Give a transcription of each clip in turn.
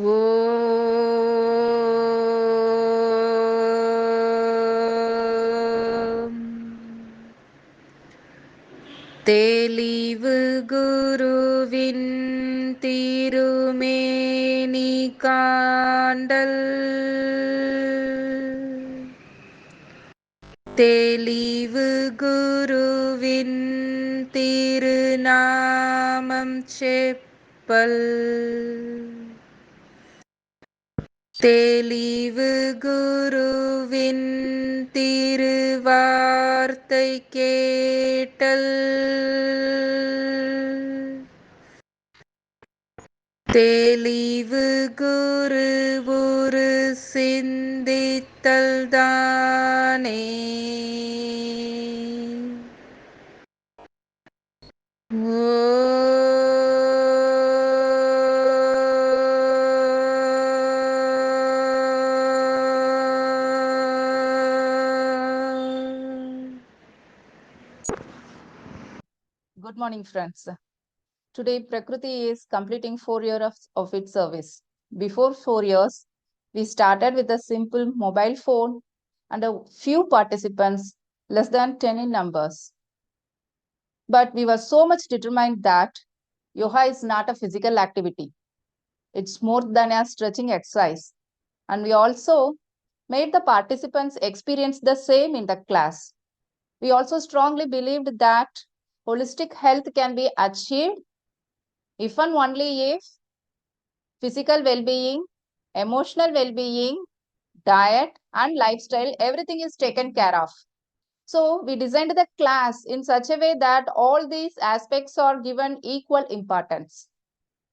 ஓம் தெளிவு குருவின் திருமேனி காண்டல் தெளிவு குருவின் திருநாமம் செப்பல் தெளிவு குருவின் திருவார்த்தை கேட்டல் தெளிவு குரு ஒரு சிந்தித்தல் தானே Good morning, friends. Today, Prakruthi is completing 4 years of its service. Before 4 years, we started with a simple mobile phone and a few participants, less than 10 in numbers. But we were so much determined that yoga is not a physical activity. It's more than a stretching exercise. And we also made the participants experience the same in the class. We also strongly believed that holistic health can be achieved if and only if physical well-being, emotional well-being, diet and lifestyle, everything is taken care of. So we designed the class in such a way that all these aspects are given equal importance.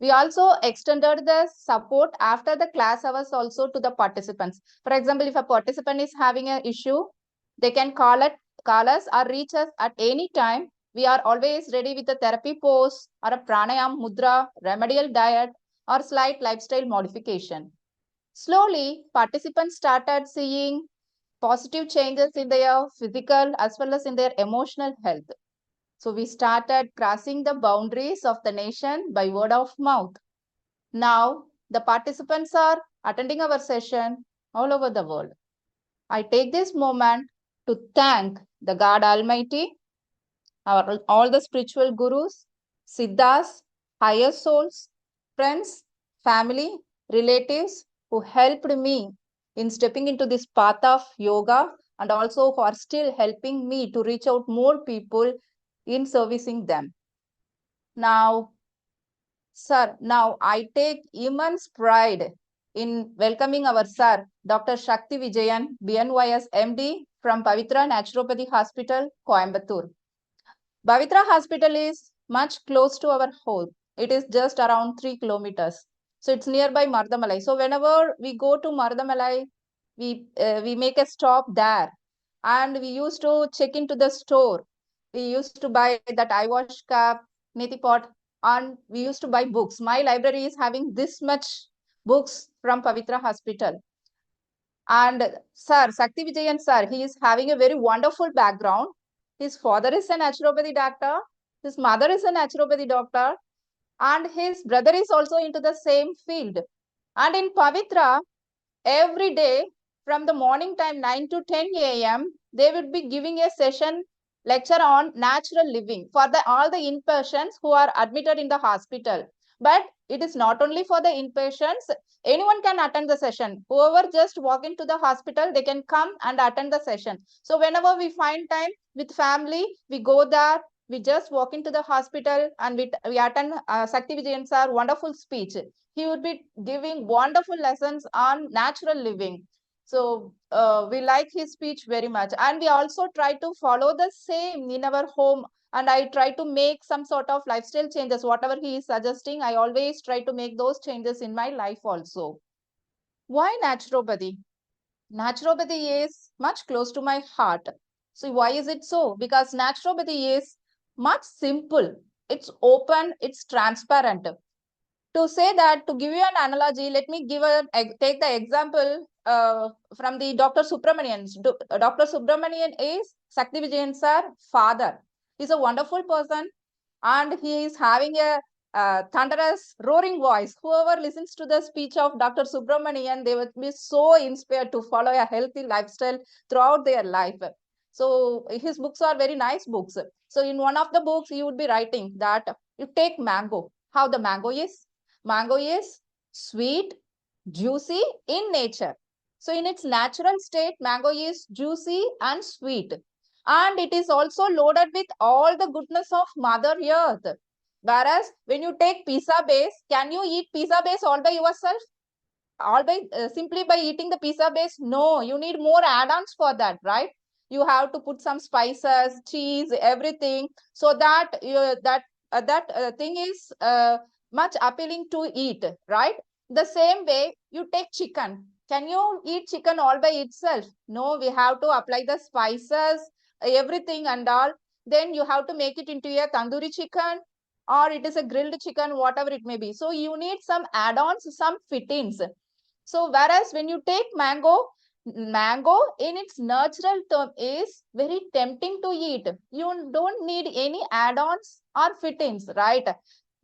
We also extended the support after the class hours also to the participants. For example, if a participant is having an issue, they can call us or reach us at any time. We are always ready with a therapy pose or a pranayam, mudra, remedial diet or slight lifestyle modification. Slowly, participants started seeing positive changes in their physical as well as in their emotional health. So we started crossing the boundaries of the nation by word of mouth. Now, the participants are attending our session all over the world. I take this moment to thank the God Almighty, all the spiritual gurus, siddhas, higher souls, friends, family, relatives who helped me in stepping into this path of yoga and also who are still helping me to reach out more people in servicing them. Now, sir, now I take immense pride in welcoming our sir, Dr. Shakthi Vijayan, BNYS MD from Pavitra Naturopathy Hospital, Coimbatore. Pavitra Hospital is much close to our home. It is just around 3 kilometers. So it's nearby Mardamalai. So whenever we go to Mardamalai, we make a stop there. And we used to check into the store. We used to buy that eye wash cup, neti pot, and we used to buy books. My library is having this much books from Pavitra Hospital. And sir, Shakthi Vijayan sir, he is having a very wonderful background. His father is a naturopathy doctor. His mother is a naturopathy doctor. And his brother is also into the same field. And in Pavitra, every day from the morning time 9 to 10 a.m., they would be giving a session lecture on natural living for all the inpatients who are admitted in the hospital. But it is not only for the inpatients, anyone can attend the session. Whoever just walk into the hospital, they can come and attend the session. So whenever we find time with family, we go there, we just walk into the hospital and we attend Shakthi Vijayan sir wonderful speech. He would be giving wonderful lessons on natural living. So we like his speech very much. And we also try to follow the same in our home. And I try to make some sort of lifestyle changes. Whatever he is suggesting, I always try to make those changes in my life also. Why naturopathy? Naturopathy is much close to my heart. So why is it so? Because naturopathy is much simple. It's open, it's transparent. To say that, to give you an analogy, let me take the example from the Dr. Subramanian. Dr. Subramanian is Shakthi Vijayan sir father. He's a wonderful person and he is having a thunderous roaring voice. Whoever listens to the speech of Dr. Subramanian, they would be so inspired to follow a healthy lifestyle throughout their life. So his books are very nice books. So in one of the books, he would be writing that you take mango. How the mango is? Mango is sweet, juicy in nature. So in its natural state, mango is juicy and sweet. And it is also loaded with all the goodness of Mother Earth. Whereas when you take pizza base, can you eat pizza base all by yourself? All by simply by eating the pizza base? No, you need more add-ons for that, right? You have to put some spices, cheese, everything, so that that thing is much appealing to eat, right? The same way you take chicken. Can you eat chicken all by itself? No, we have to apply the spices, everything and all. Then you have to make it into a tandoori chicken, or it is a grilled chicken, whatever it may be. So you need some add-ons, some fittings. So whereas when you take mango, mango in its natural term is very tempting to eat. You don't need any add-ons or fittings, right?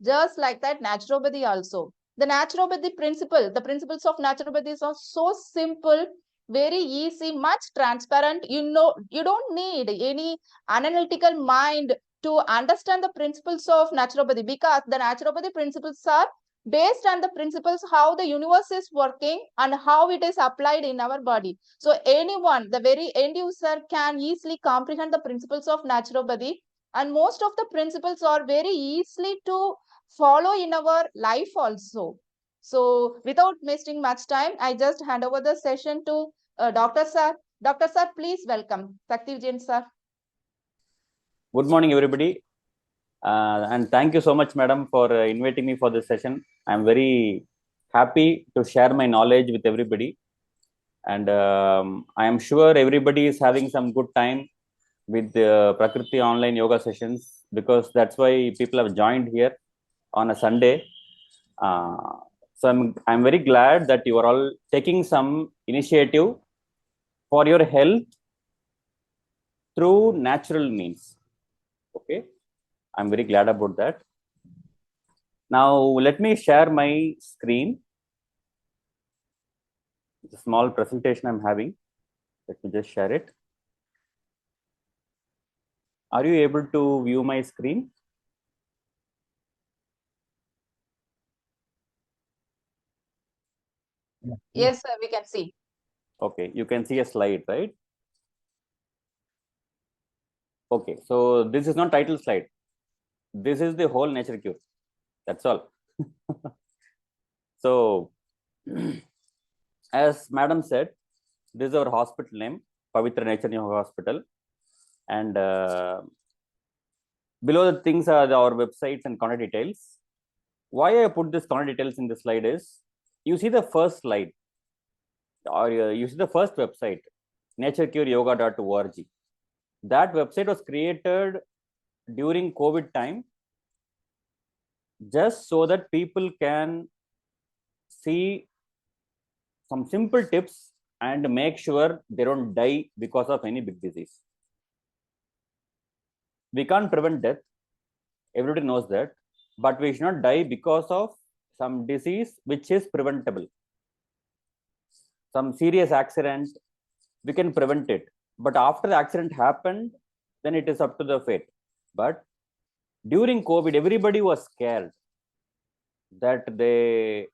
Just like that, naturopathy also. The naturopathy principle, the principles of naturopathy are so simple, very easy, much transparent. You know, you don't need any analytical mind to understand the principles of naturopathy, because the naturopathy principles are based on the principles how the universe is working and how it is applied in our body. So anyone, the very end user, can easily comprehend the principles of naturopathy, and most of the principles are very easily to follow in our life also. So without wasting much time, I just hand over the session to Dr. Sir. Dr. Sir, please welcome. Shakthi Vijayan sir. Good morning, everybody. And thank you so much, madam, for inviting me for this session. I'm very happy to share my knowledge with everybody. And I am sure everybody is having some good time with the Prakruthi online yoga sessions, because that's why people have joined here on a Sunday. So I'm very glad that you are all taking some initiative for your health through natural means. Okay. I'm very glad about that. Now, let me share my screen. It's a small presentation I'm having. Let me just share it. Are you able to view my screen? Yes, sir, we can see. Okay, you can see a slide, right? Okay, so this is not title slide. This is the whole nature cure. That's all. So, as madam said, this is our hospital name, Pavitra Nature Yoga Hospital. And below the things are our websites and contact details. Why I put this contact details in the slide is, you see the first slide, or you see the first website, naturecureyoga.org. That website was created during COVID time, just so that people can see some simple tips and make sure they don't die because of any big disease. We can't prevent death, everybody knows that, but we should not die because of some disease which is preventable. Some serious accident, we can prevent it, but after the accident happened, then it is up to the fate. But during COVID, everybody was scared that they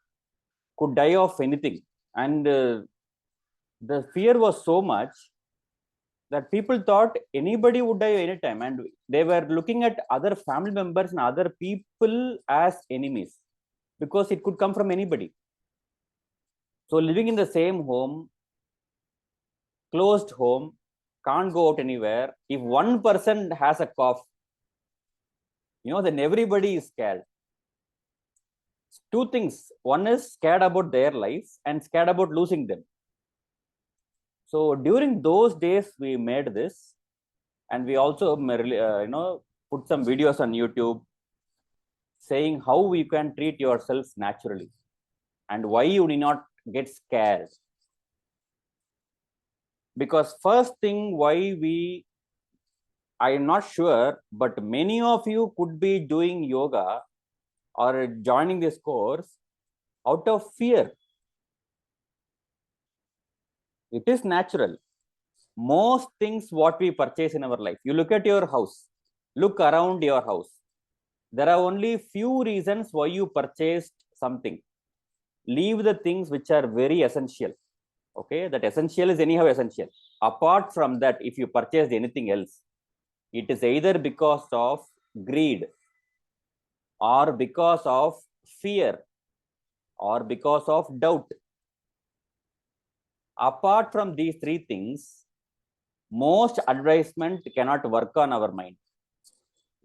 could die of anything, and the fear was so much that people thought anybody would die anytime, and they were looking at other family members and other people as enemies, because it could come from anybody. So living in the same home, closed home, can't go out anywhere. If one person has a cough, then everybody is scared. Two things. One is scared about their lives and scared about losing them. So during those days, we made this, and we also, put some videos on YouTube saying how you can treat yourself naturally and why you need not get scared. Because first thing, I am not sure, but many of you could be doing yoga or joining this course out of fear. It is natural. Most things what we purchase in our life, you look at your house, look around your house. There are only few reasons why you purchased something. Leave the things which are very essential. Okay, that essential is anyhow essential. Apart from that, if you purchased anything else, it is either because of greed, or because of fear, or because of doubt. Apart from these three things, most advertisement cannot work on our mind.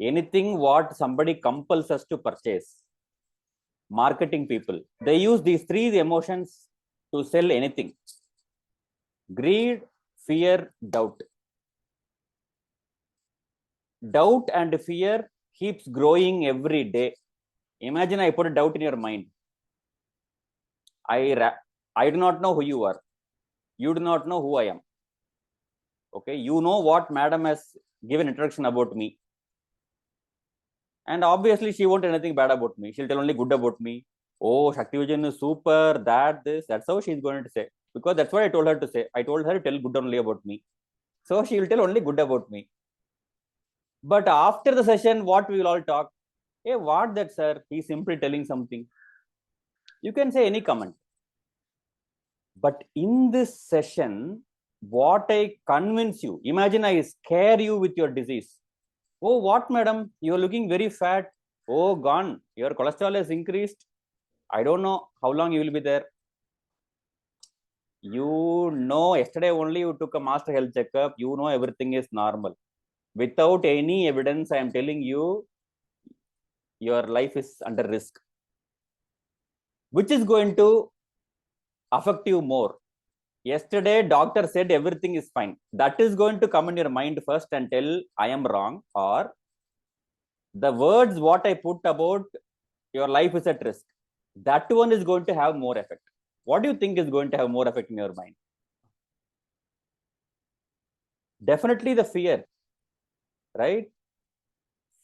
Anything what somebody compels us to purchase, marketing people, they use these three emotions to sell anything: greed, fear, doubt. Doubt and fear keeps growing every day. Imagine I put a doubt in your mind. I do not know who you are. You do not know who I am. Okay, you know what madam has given introduction about me. And obviously she won't anything bad about me. She'll tell only good about me. Oh, Shakti Vijayan is super, that, this. That's how she's going to say. Because that's what I told her to say. I told her to tell good only about me. So she will tell only good about me. But after the session, what we will all talk? Hey, what that, sir? He's simply telling something. You can say any comment. But in this session, what I convince you, imagine I scare you with your disease. Oh, what, madam? You are looking very fat. Oh, gone. Your cholesterol has increased. I don't know how long you will be there. You know, yesterday only you took a master health checkup. You know everything is normal. Without any evidence, I am telling you, your life is under risk. Which is going to affect you more? Yesterday, doctor said everything is fine. That is going to come in your mind first and tell, I am wrong. Or the words what I put about your life is at risk, that one is going to have more effect. What do you think is going to have more effect in your mind? Definitely the fear, right?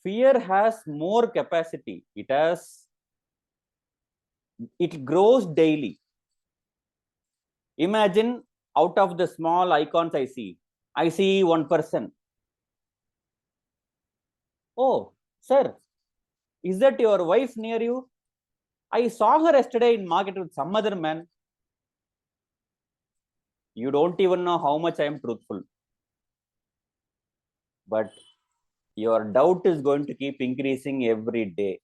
Fear has more capacity. It grows daily. Imagine out of the small icons I see one person. Oh, sir, is that your wife near you? I saw her yesterday in market with some other man. You don't even know how much I am truthful. But your doubt is going to keep increasing every day.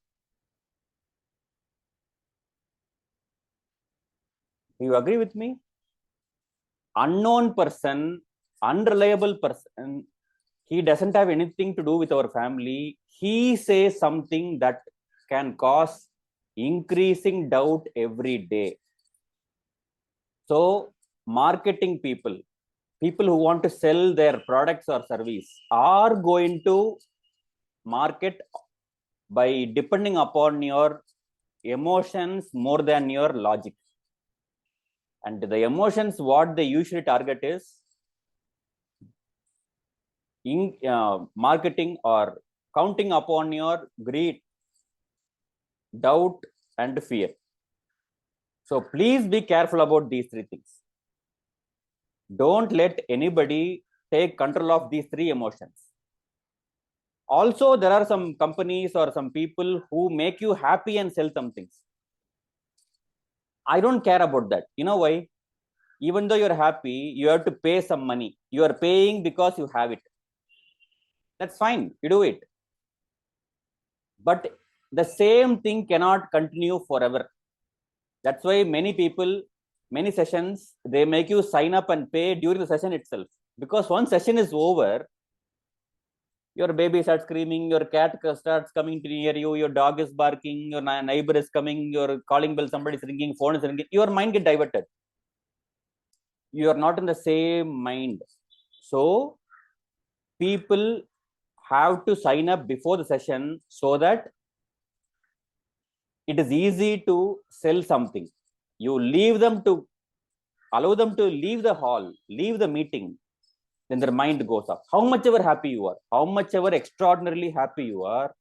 Do you agree with me? Unknown person, unreliable person, he doesn't have anything to do with our family. He says something that can cause increasing doubt every day. So, marketing people who want to sell their products or service are going to market by depending upon your emotions more than your logic. And the emotions what they usually target is in marketing or counting upon your greed, doubt and fear. So please be careful about these three things. Don't let anybody take control of these three emotions. Also, there are some companies or some people who make you happy and sell some things. I don't care about that. You know why? Even though you're happy, you have to pay some money. You are paying because you have it. That's fine. You do it. But the same thing cannot continue forever. That's why many people, many sessions, they make you sign up and pay during the session itself. Because once session is over, your baby starts screaming, your cat starts coming near you, your dog is barking, your neighbor is coming, your calling bell, somebody is ringing, phone is ringing, your mind get diverted. You are not in the same mind. So people have to sign up before the session so that it is easy to sell something. You allow them to leave the hall, leave the meeting, then their mind goes up. How much ever happy you are, how much ever extraordinarily happy you are,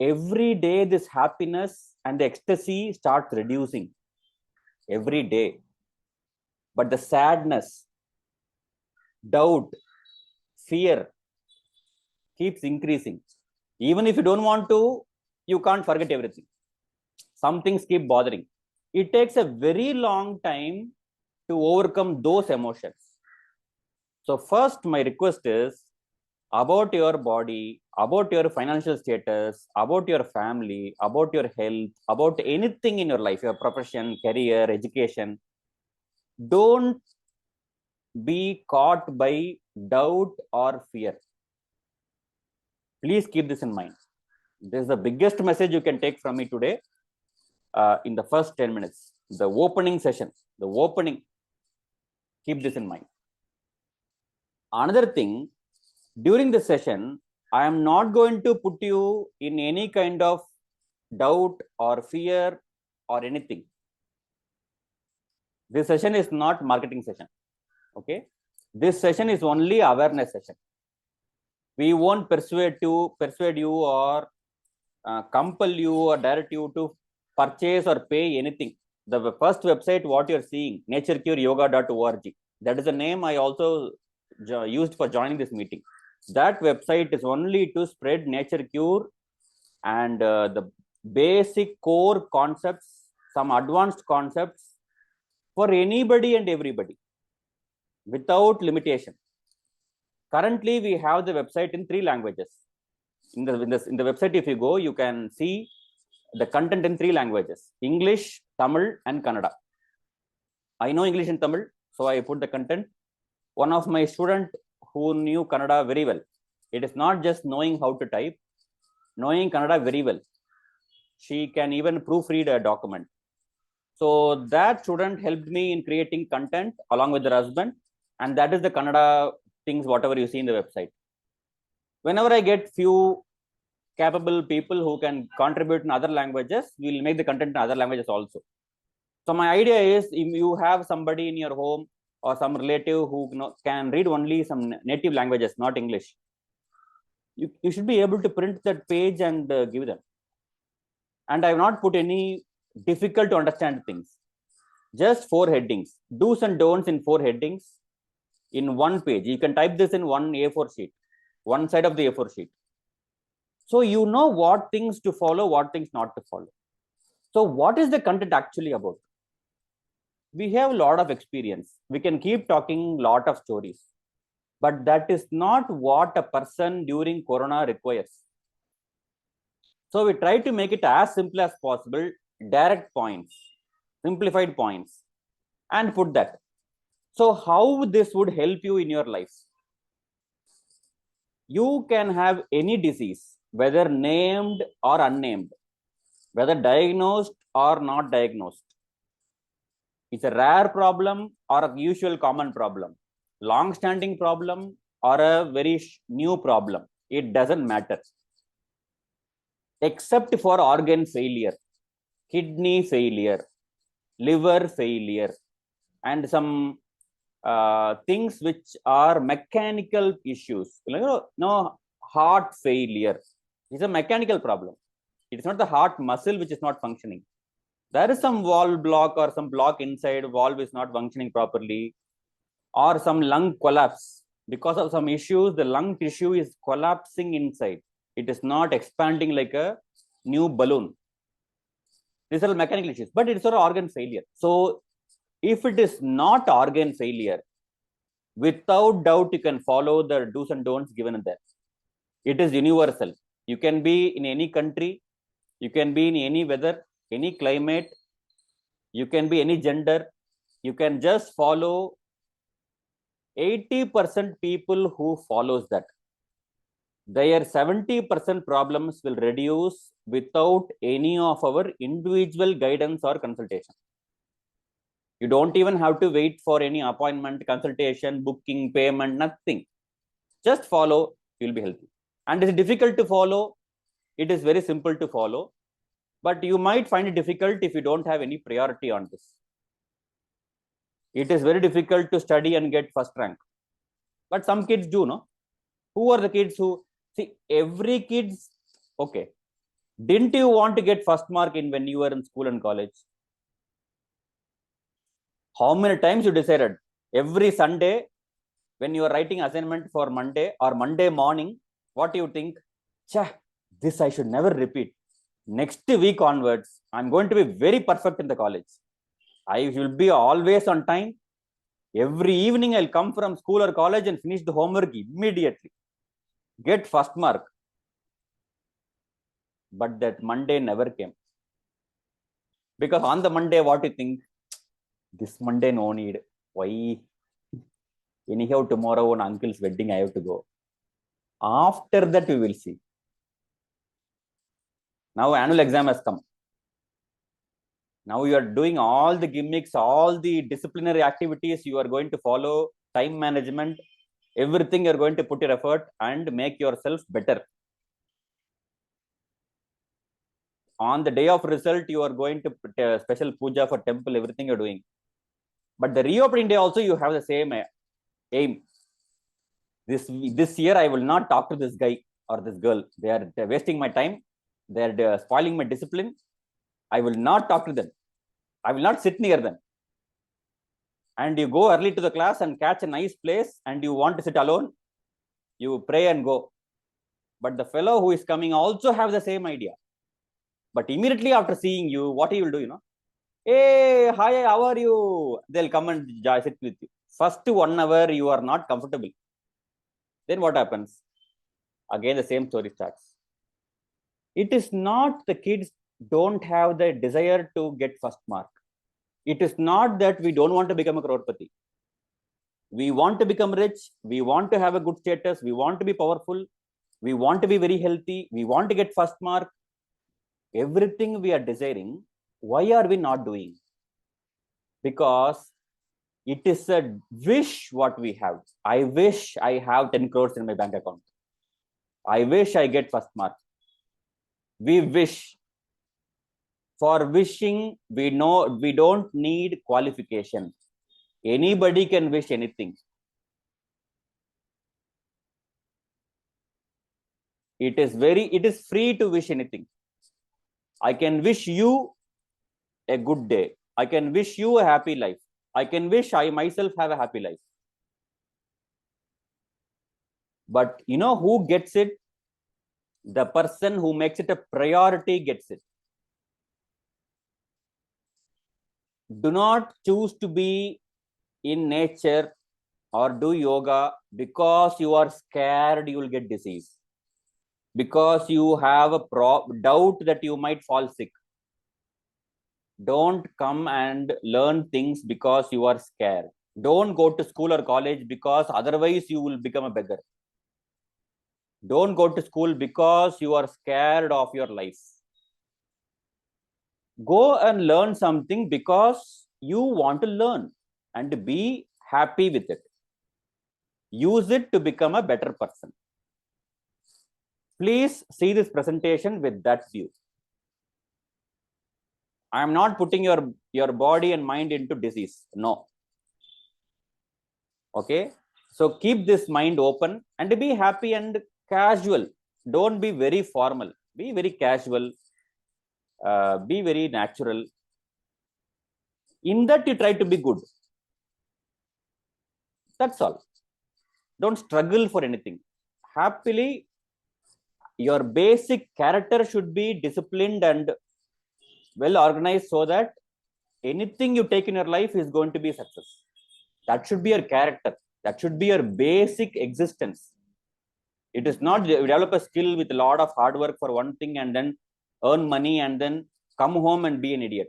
every day this happiness and the ecstasy starts reducing every day. But the sadness, doubt, fear keeps increasing. Even if you don't want to, you can't forget everything. Some things keep bothering. It takes a very long time to overcome those emotions. So first, my request is about your body, about your financial status, about your family, about your health, about anything in your life, your profession, career, education. Don't be caught by doubt or fear. Please keep this in mind. This is the biggest message you can take from me today in the first 10 minutes. The opening session, the opening. Keep this in mind. Another thing, during the session, I am not going to put you in any kind of doubt or fear or anything. This session is not marketing session. Okay. This session is only awareness session. We won't persuade you or compel you or direct you to purchase or pay anything. The first website, what you're seeing, naturecureyoga.org. That is the name I also used for joining this meeting. That website is only to spread nature cure and the basic core concepts, some advanced concepts for anybody and everybody without limitation. Currently, we have the website in 3 languages. In the website, if you go, you can see the content in 3 languages: English, Tamil, and Kannada. I know English and Tamil, so I put the content. One of my students who knew Kannada very well. It is not just knowing how to type, knowing Kannada very well. She can even proofread a document. So that student helped me in creating content along with her husband. And that is the Kannada things, whatever you see in the website. Whenever I get few capable people who can contribute in other languages, we'll make the content in other languages also. So my idea is, if you have somebody in your home or some relative who can read only some native languages, not English, you should be able to print that page and give them. And I have not put any difficult to understand things. Just 4 headings, do's and don'ts in 4 headings in 1 page. You can type this in 1 A4 sheet, 1 side of the A4 sheet. So you know what things to follow, what things not to follow. So what is the content actually about? We have a lot of experience. We can keep talking lot of stories, but that is not what a person during Corona requires. So we try to make it as simple as possible, direct points, simplified points, and put that. So how this would help you in your life? You can have any disease, whether named or unnamed, whether diagnosed or not diagnosed. It's a rare problem or a usual common problem, long-standing problem or a very new problem. It doesn't matter. Except for organ failure, kidney failure, liver failure, and some things which are mechanical issues. No, heart failure is a mechanical problem. It's not the heart muscle which is not functioning. There is some valve block or some block inside, valve is not functioning properly, or some lung collapse. Because of some issues, the lung tissue is collapsing inside. It is not expanding like a new balloon. These are mechanical issues, but it's an organ failure. So if it is not organ failure, without doubt, you can follow the do's and don'ts given in there. It is universal. You can be in any country, you can be in any weather, any climate, you can be any gender. You can just follow 80% people who follows that. Their 70% problems will reduce without any of our individual guidance or consultation. You don't even have to wait for any appointment, consultation, booking, payment, nothing. Just follow, you'll be healthy. And it's difficult to follow. It is very simple to follow. But you might find it difficult if you don't have any priority on this. It is very difficult to study and get first rank. But some kids do, no? Who are the kids who... See, every kid's... Okay. Didn't you want to get first mark in when you were in school and college? How many times you decided every Sunday when you are writing assignment for Monday or Monday morning, what do you think? Chah, this I should never repeat. Next week onwards, I'm going to be very perfect in the college. I will be always on time. Every evening I'll come from school or college and finish the homework immediately. Get first mark. But that Monday never came. Because on the Monday, what do you think? This Monday no need. Why? Anyhow, tomorrow on uncle's wedding, I have to go. After that, we will see. Now annual exam has come. Now you are doing all the gimmicks, all the disciplinary activities you are going to follow, time management, everything you're going to put your effort and make yourself better. On the day of result, you are going to put a special puja for temple, everything you're doing. But the reopening day also, you have the same aim. This year, I will not talk to this guy or this girl. They're wasting my time. They're spoiling my discipline. I will not talk to them. I will not sit near them. And you go early to the class and catch a nice place and you want to sit alone. You pray and go. But the fellow who is coming also have the same idea. But immediately after seeing you, what he will do, Hey, hi, how are you? They'll come and sit with you. First 1 hour, you are not comfortable. Then what happens? Again, the same story starts. It is not the kids don't have the desire to get first mark. It is not that we don't want to become a crorepati. We want to become rich. We want to have a good status. We want to be powerful. We want to be very healthy. We want to get first mark. Everything we are desiring, why are we not doing? Because it is a wish what we have. I wish I have 10 crores in my bank account. I wish I get first mark. We wish. For wishing, we know we don't need qualification. Anybody can wish anything. It is free to wish anything. I can wish you a good day. I can wish you a happy life. I can wish I myself have a happy life. But you know who gets it? The person who makes it a priority gets it. Do not choose to be in nature or do yoga because you are scared you will get disease. Because you have a doubt that you might fall sick. Don't come and learn things because you are scared. Don't go to school or college because otherwise you will become a beggar. Don't go to school because you are scared of your life. Go and learn something because you want to learn and be happy with it. Use it to become a better person. Please see this presentation with that view. I am not putting your body and mind into disease. No. Okay. So keep this mind open and be happy and casual. Don't be very formal. Be very casual. Be very natural. In that you try to be good. That's all. Don't struggle for anything. Happily, your basic character should be disciplined and well organized so that anything you take in your life is going to be a success. That should be your character. That should be your basic existence. It is not develop a skill with a lot of hard work for one thing and then earn money and then come home and be an idiot.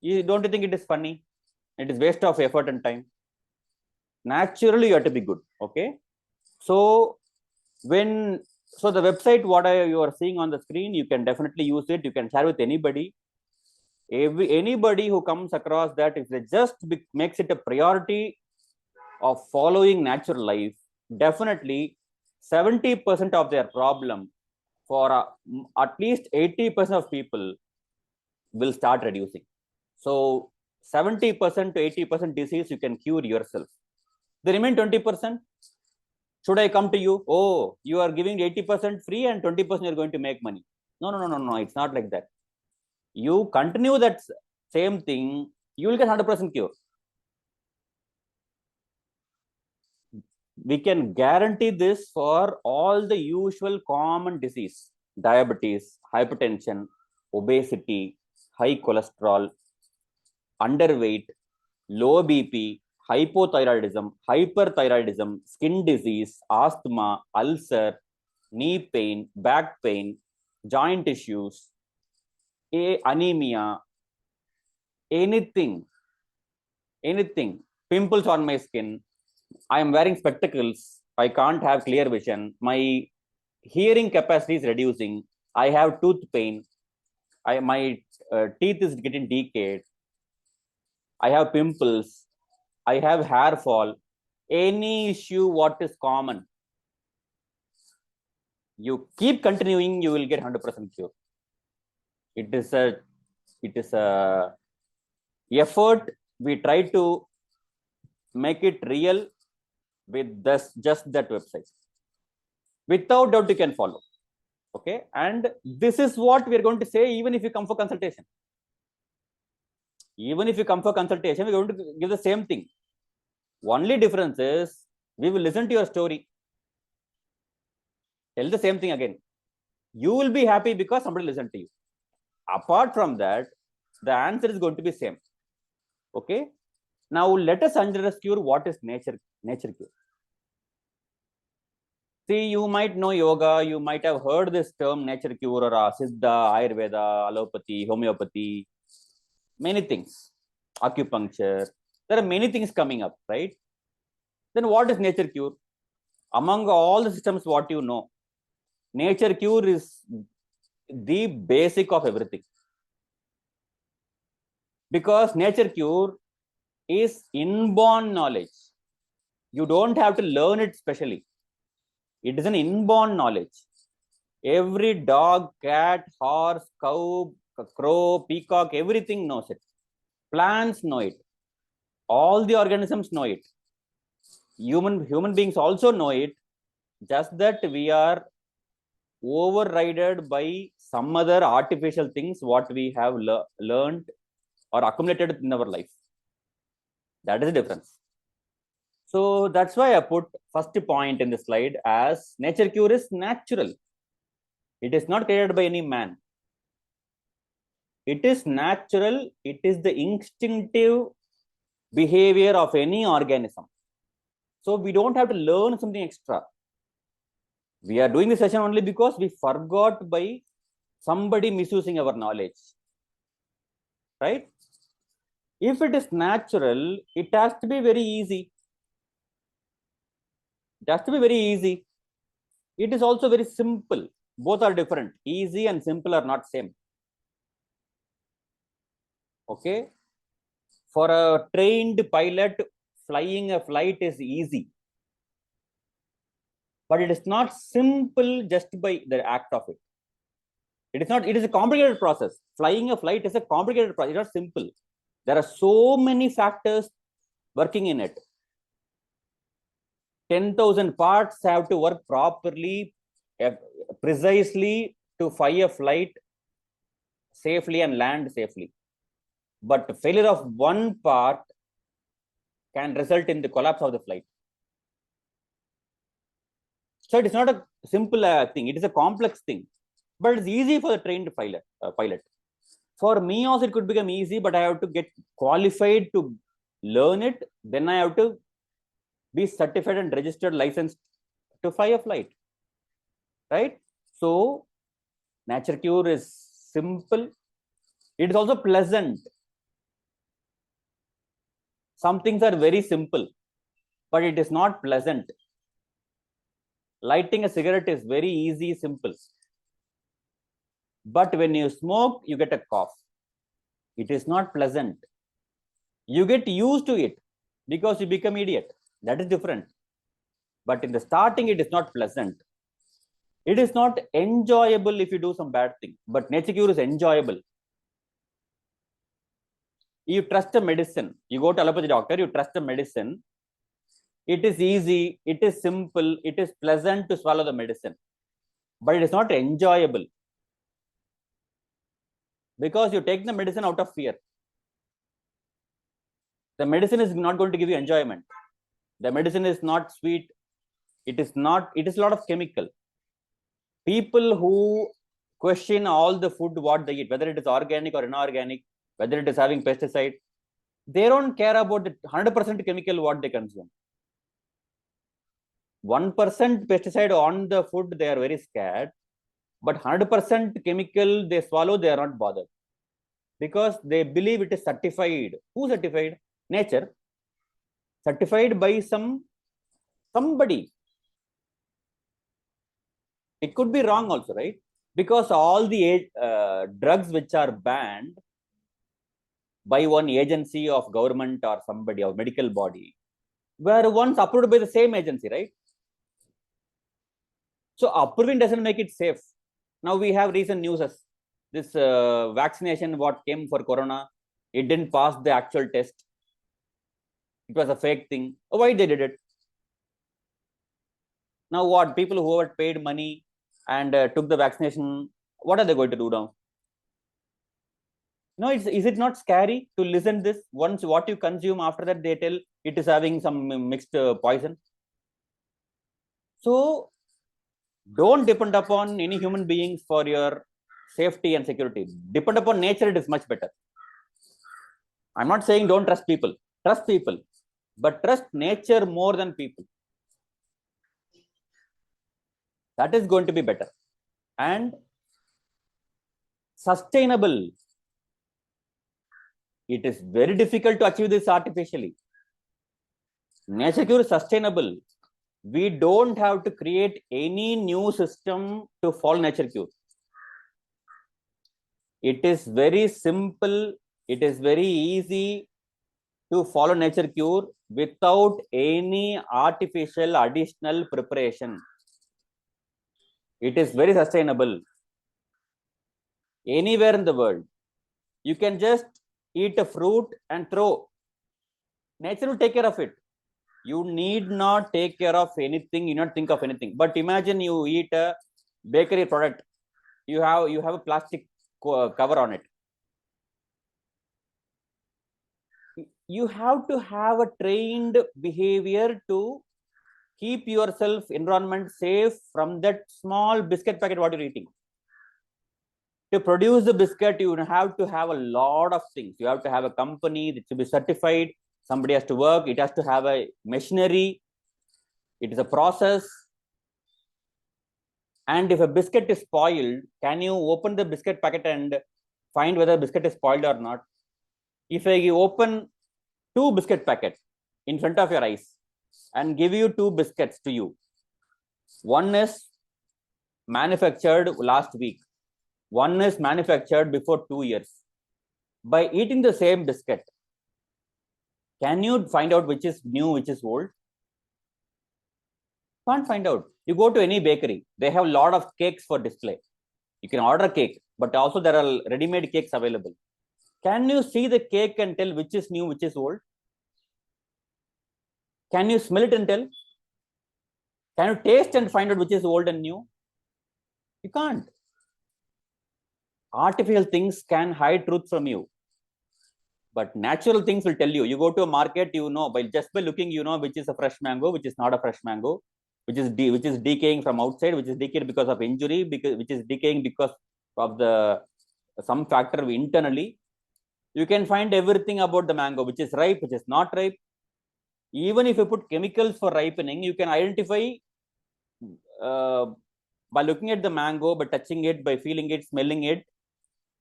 Don't you think it is funny? It is waste of effort and time. Naturally, you have to be good. Okay. So the website, you are seeing on the screen, you can definitely use it. You can share with anybody. Anybody who comes across that, if they just makes it a priority of following natural life, definitely 70% of their problem for at least 80% of people will start reducing. So 70% to 80% disease you can cure yourself. The remaining 20%, Should I come to you? Oh, you are giving 80% free and 20% you're going to make money. No. It's not like that. You continue that same thing, you will get 100% cure. We can guarantee this for all the usual common disease: diabetes, hypertension, obesity, high cholesterol, underweight, low BP, hypothyroidism, hyperthyroidism, skin disease, asthma, ulcer, knee pain, back pain, joint issues, anemia, anything, pimples on my skin. I am wearing spectacles. I can't have clear vision. My hearing capacity is reducing. I have tooth pain. My teeth is getting decayed. I have pimples. I have hair fall. Any issue, what is common? You keep continuing, you will get 100% cure. It is a effort. We try to make it real with just that website. Without doubt, you can follow. Okay, and this is what we are going to say. Even if you come for consultation, we're going to give the same thing. Only difference is we will listen to your story, tell the same thing again. You will be happy because somebody listened to you. Apart from that, the answer is going to be same. Okay, now let us understand what is nature cure. See, you might know yoga, you might have heard this term nature cure or Siddha, Ayurveda, allopathy, homeopathy, many things, acupuncture. There are many things coming up, right? Then what is nature cure? Among all the systems, what you know, nature cure is the basic of everything. Because nature cure is inborn knowledge. You don't have to learn it specially. It is an inborn knowledge. Every dog, cat, horse, cow, crow, peacock, everything knows it. Plants know it. All the organisms know it. Human beings also know it. Just that we are overridden by some other artificial things what we have learned or accumulated in our life. That is the difference. So that's why I put first point in the slide as nature cure is natural. It is not created by any man. It is natural. It is the instinctive behavior of any organism. So we don't have to learn something extra. We are doing this session only because we forgot by somebody misusing our knowledge. Right? If it is natural, it has to be very easy. It has to be very easy. It is also very simple. Both are different. Easy and simple are not same. Okay. For a trained pilot, flying a flight is easy. But it is not simple just by the act of it. It is not, it is a complicated process. Flying a flight is a complicated process. It is not simple. There are so many factors working in it. 10,000 parts have to work properly, precisely to fly a flight safely and land safely. But failure of one part can result in the collapse of the flight. So it is not a simple thing. It is a complex thing. But it's easy for the trained pilot. For me also, it could become easy, but I have to get qualified to learn it. Then I have to be certified and registered, licensed to fly a flight. Right? So, nature cure is simple. It is also pleasant. Some things are very simple, but it is not pleasant. Lighting a cigarette is very easy, simple. But when you smoke, you get a cough. It is not pleasant. You get used to it because you become idiot. That is different. But in the starting, it is not pleasant. It is not enjoyable if you do some bad thing. But nature cure is enjoyable. You trust a medicine. You go to allopathy doctor, you trust a medicine. It is easy, it is simple, it is pleasant to swallow the medicine, but it is not enjoyable because you take the medicine out of fear. The medicine is not going to give you enjoyment. The medicine is not sweet. It is not, it is a lot of chemical. People who question all the food, what they eat, whether it is organic or inorganic, whether it is having pesticide, they don't care about the 100% chemical what they consume. 1% pesticide on the food, they are very scared, but 100% chemical they swallow, they are not bothered because they believe it is certified. Who certified? Nature. Certified by somebody. It could be wrong also, right? Because all the drugs which are banned by one agency of government or somebody or medical body were once approved by the same agency, right? So approving doesn't make it safe. Now we have recent news. This vaccination what came for corona, it didn't pass the actual test. It was a fake thing. Why they did it? Now what? People who had paid money and took the vaccination, what are they going to do now? No, is it not scary to listen this? Once what you consume, after that they tell it is having some mixed poison. So don't depend upon any human beings for your safety and security. Depend upon nature, it is much better. I'm not saying don't trust people. Trust people, but trust nature more than people. That is going to be better. And sustainable. It is very difficult to achieve this artificially. Nature cure is sustainable. We don't have to create any new system to follow nature cure. It is very simple. It is very easy to follow nature cure without any artificial additional preparation. It is very sustainable. Anywhere in the world, you can just eat a fruit and throw. Nature will take care of it. You need not take care of anything. You not think of anything. But imagine you eat a bakery product. You have a plastic cover on it. You have to have a trained behavior to keep yourself environment safe from that small biscuit packet what you're eating. To produce the biscuit, you have to have a lot of things. You have to have a company that should be certified. Somebody has to work. It has to have a machinery. It is a process. And if a biscuit is spoiled, can you open the biscuit packet and find whether the biscuit is spoiled or not? If I open 2 biscuit packets in front of your eyes and give you 2 biscuits to you, one is manufactured last week, one is manufactured before 2 years. By eating the same biscuit, can you find out which is new, which is old? Can't find out. You go to any bakery, they have a lot of cakes for display. You can order cake, but also there are ready-made cakes available. Can you see the cake and tell which is new, which is old? Can you smell it and tell? Can you taste and find out which is old and new? You can't. Artificial things can hide truth from you, but natural things will tell you. You go to a market, you know, by looking, you know which is a fresh mango, which is not a fresh mango, which is decaying from outside, which is decaying because of injury, which is decaying because of some factor internally. You can find everything about the mango, which is ripe, which is not ripe. Even if you put chemicals for ripening, you can identify by looking at the mango, by touching it, by feeling it, smelling it,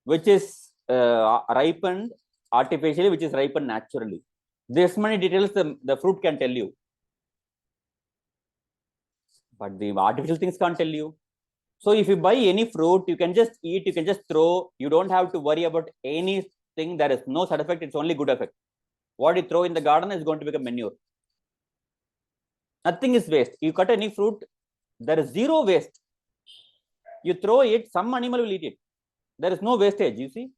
which is ripened artificially, which is ripened naturally. This many details the fruit can tell you, but the artificial things can't tell you. So if you buy any fruit, you can just eat, you can just throw. You don't have to worry about anything. There is no side effect. It's only good effect. What you throw in the garden is going to become manure. Nothing is waste. You cut any fruit, there is zero waste. You throw it, some animal will eat it. There is no wastage, you see.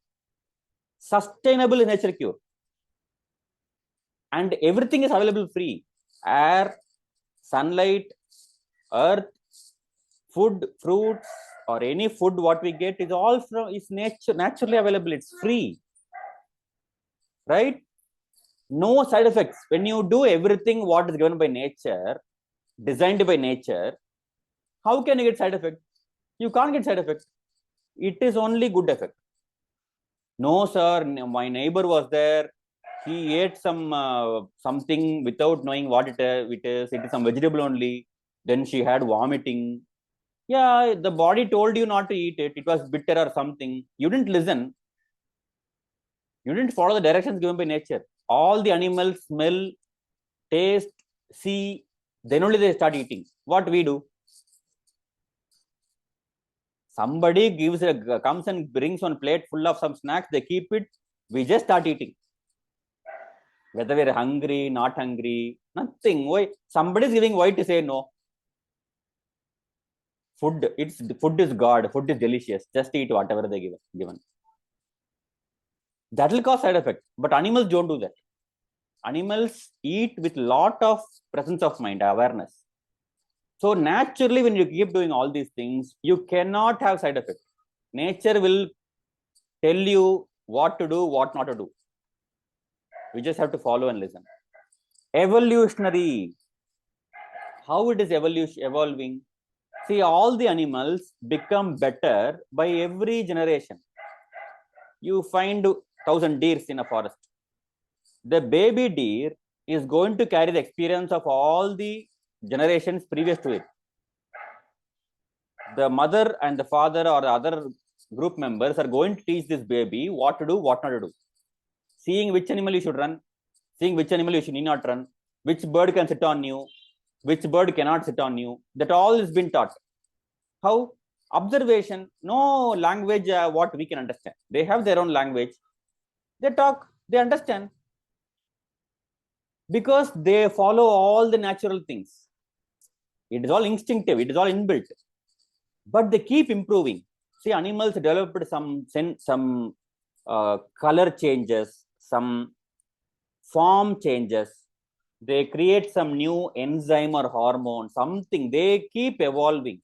Sustainable nature cure. And everything is available free. air, sunlight, earth, food, fruits, or any food what we get is all from is naturally available. It's free, right? No side effects. When you do everything what is given by nature, designed by nature, how can you get side effect? You can't get side effect. It is only good effect. No, sir, my neighbor was there. He ate something without knowing what it is. It is some vegetable only. Then she had vomiting. Yeah, the body told you not to eat it. It was bitter or something. You didn't listen. You didn't follow the directions given by nature. All the animals smell, taste, see, then only they start eating. What we do? Somebody comes and brings one plate full of some snacks. They keep it. We just start eating. Whether we're hungry, not hungry, nothing. Why? Somebody is giving why to say no. Food is God. Food is delicious. Just eat whatever they given. That will cause side effect. But animals don't do that. Animals eat with lot of presence of mind, awareness. So naturally, when you keep doing all these things, you cannot have side effect. Nature will tell you what to do, what not to do. We just have to follow and listen. Evolutionary. How it is evolving? See, all the animals become better by every generation. You find 1,000 deers in a forest. The baby deer is going to carry the experience of all the generations previous to it. The mother and the father or the other group members are going to teach this baby what to do, what not to do. Seeing which animal you should run, seeing which animal you should need not run, which bird can sit on you, which bird cannot sit on you. That all is been taught. How? Observation, no language what we can understand. They have their own language. They talk, they understand. Because they follow all the natural things. It is all instinctive, it is all inbuilt. But they keep improving. See, animals developed some color changes, some form changes. They create some new enzyme or hormone, something. They keep evolving.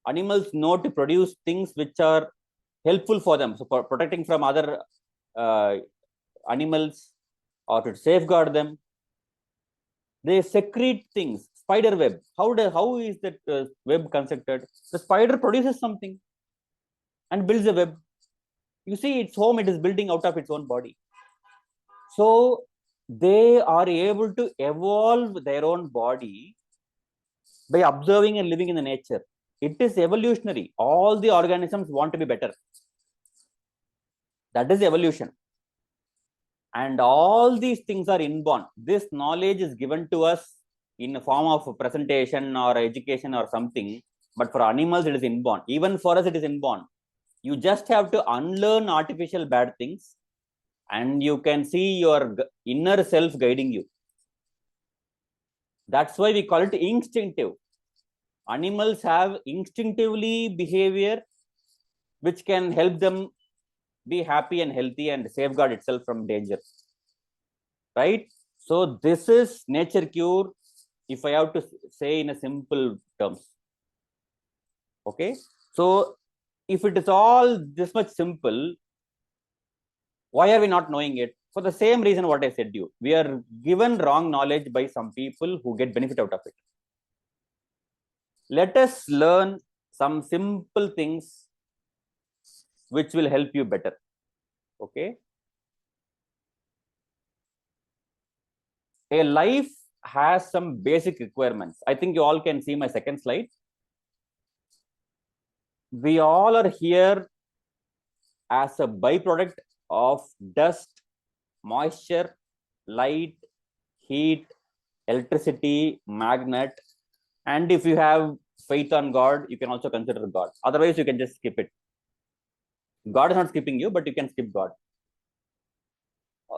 Animals know to produce things which are helpful for them. So for protecting from other animals or to safeguard them. They secrete things. Spider web. How is that web constructed? The spider produces something and builds a web. You see, its home, it is building out of its own body. So they are able to evolve their own body by observing and living in the nature. It is evolutionary. All the organisms want to be better. That is evolution. And all these things are inborn. This knowledge is given to us in the form of presentation or education or something. But for animals, it is inborn. Even for us, it is inborn. You just have to unlearn artificial bad things and you can see your inner self guiding you. That's why we call it instinctive. Animals have instinctively behavior which can help them be happy and healthy and safeguard itself from danger. Right? So this is nature cure, if I have to say in a simple terms. Okay? So if it is all this much simple, why are we not knowing it? For the same reason what I said to you. We are given wrong knowledge by some people who get benefit out of it. Let us learn some simple things which will help you better. Okay? A life has some basic requirements. I think you all can see my second slide. We all are here as a byproduct of dust, moisture, light, heat, electricity, magnet. And if you have faith on God, you can also consider God. Otherwise, you can just skip it. God is not skipping you, but you can skip God.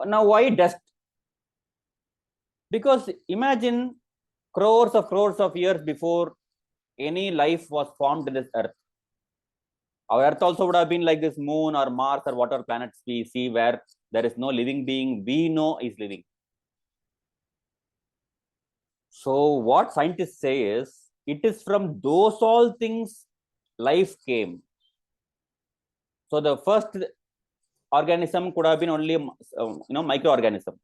Now, why dust? Because imagine crores of years before any life was formed in this earth. Our earth also would have been like this moon or Mars or whatever planets we see where there is no living being we know is living. So what scientists say is, it is from those all things life came. So the first organism could have been only microorganism.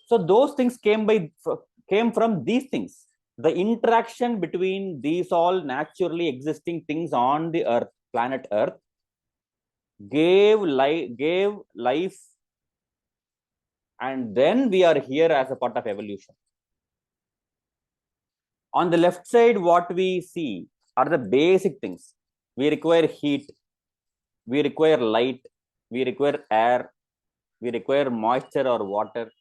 So those things came from these things. The interaction between these all naturally existing things on the earth, planet earth, gave life, and then we are here as a part of evolution. On the left side, what we see are the basic things. We require heat, we require light, we require air, we require moisture or water,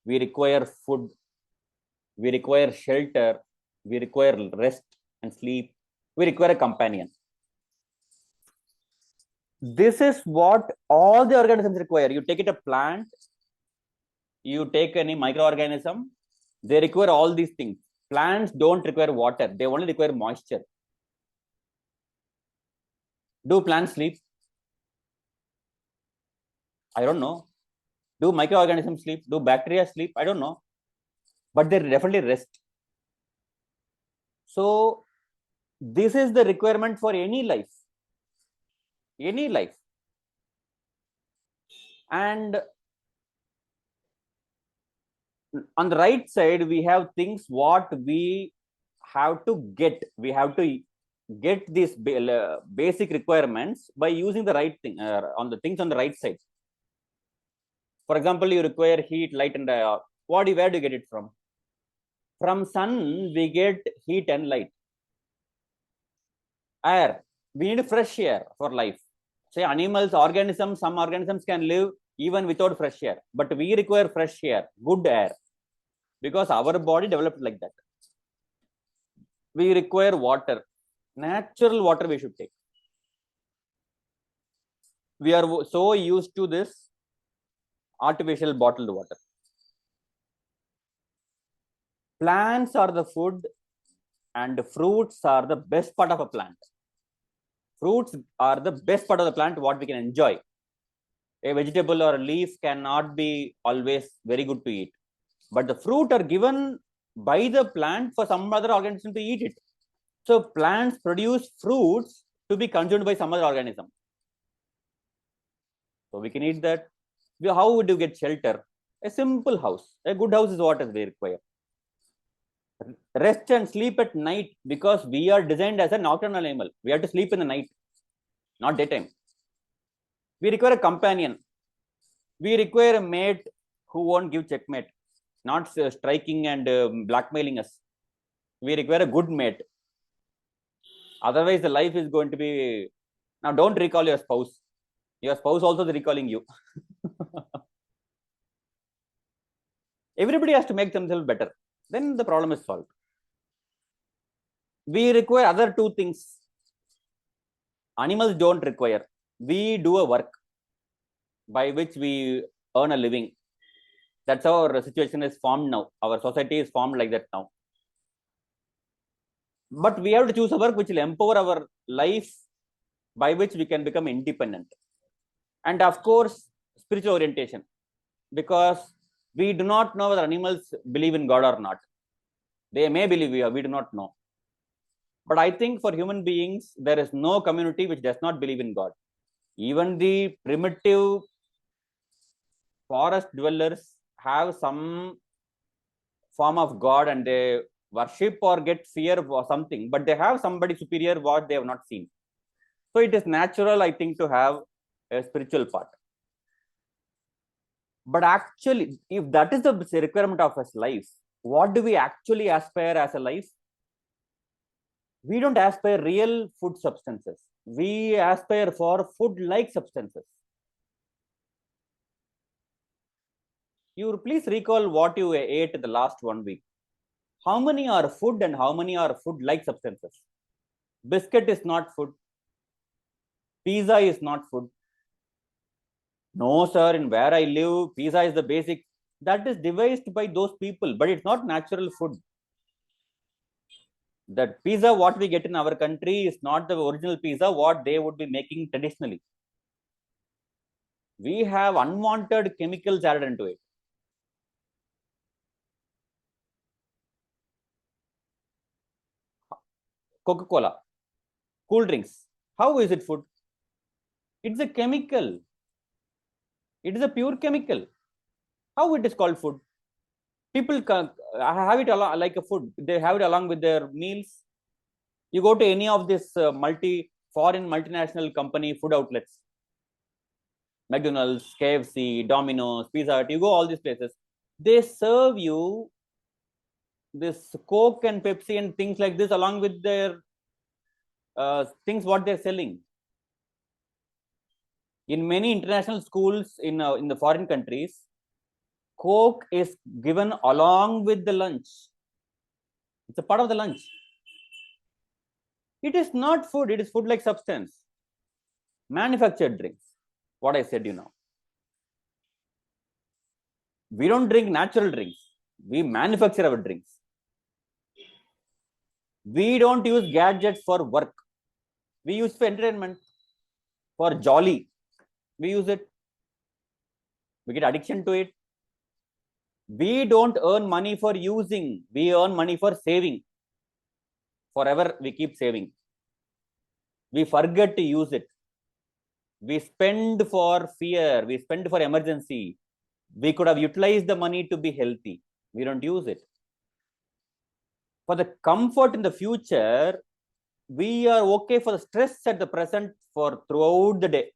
we require food, we require shelter, we require rest and sleep, we require a companion. This is what all the organisms require. You take it a plant, you take any microorganism, they require all these things. Plants don't require water, they only require moisture. Do plants sleep? I don't know. Do microorganisms sleep? Do bacteria sleep? I don't know. But they definitely rest. So this is the requirement for any life. Any life. And on the right side, we have things what we have to get. We have to get these basic requirements by using the right thing, on the things on the right side. For example, you require heat, light, and where do you get it from? From sun, we get heat and light. Air, we need fresh air for life. Say animals, organisms, some organisms can live even without fresh air, but we require fresh air, good air, because our body developed like that. We require water, natural water we should take. We are so used to this artificial bottled water. Plants are the food, and fruits are the best part of a plant. Fruits are the best part of the plant, what we can enjoy. A vegetable or a leaf cannot be always very good to eat, but the fruit are given by the plant for some other organism to eat it. So plants produce fruits to be consumed by some other organism. So we can eat that. How would you get shelter? A simple house. A good house is what is we require. Rest and sleep at night, because we are designed as a nocturnal animal. We have to sleep in the night, not daytime. We require a companion. We require a mate who won't give checkmate, not striking and blackmailing us. We require a good mate. Otherwise, the life is going to be. Now, don't recall your spouse. Your spouse also is recalling you. Everybody has to make themselves better. Then the problem is solved. We require other two things. Animals don't require. We do a work by which we earn a living. That's how our situation is formed now. Our society is formed like that now. But we have to choose a work which will empower our life, by which we can become independent. And of course, spiritual orientation, because we do not know whether animals believe in God or not. They may believe, we do not know. But I think for human beings, there is no community which does not believe in God. Even the primitive forest dwellers have some form of God, and they worship or get fear or something, but they have somebody superior what they have not seen. So it is natural, I think, to have a spiritual part. But actually, if that is the requirement of his life, what do we actually aspire as a life? We don't aspire real food substances. We aspire for food-like substances. You please recall what you ate the last 1 week. How many are food and how many are food-like substances? Biscuit is not food. Pizza is not food. No, sir, in where I live, pizza is the basic. That is devised by those people, but it's not natural food. That pizza what we get in our country is not the original pizza what they would be making traditionally. We have unwanted chemicals added into it. Coca-Cola, cool drinks. How is it food? It's a chemical. It is a pure chemical. How it is called food? People have it along, like a food. They have it along with their meals. You go to any of this foreign multinational company food outlets, McDonald's, KFC, Domino's, Pizza Hut, you go all these places. They serve you this Coke and Pepsi and things like this along with their things what they're selling. In many international schools in the foreign countries, Coke is given along with the lunch. It's a part of the lunch. It is not food. It is food-like substance. Manufactured drinks. What I said, we don't drink natural drinks. We manufacture our drinks. We don't use gadgets for work. We use for entertainment, for jolly. We use it. We get addiction to it. We don't earn money for using. We earn money for saving. Forever we keep saving. We forget to use it. We spend for fear. We spend for emergency. We could have utilized the money to be healthy. We don't use it. For the comfort in the future, we are okay for the stress at the present for throughout the day.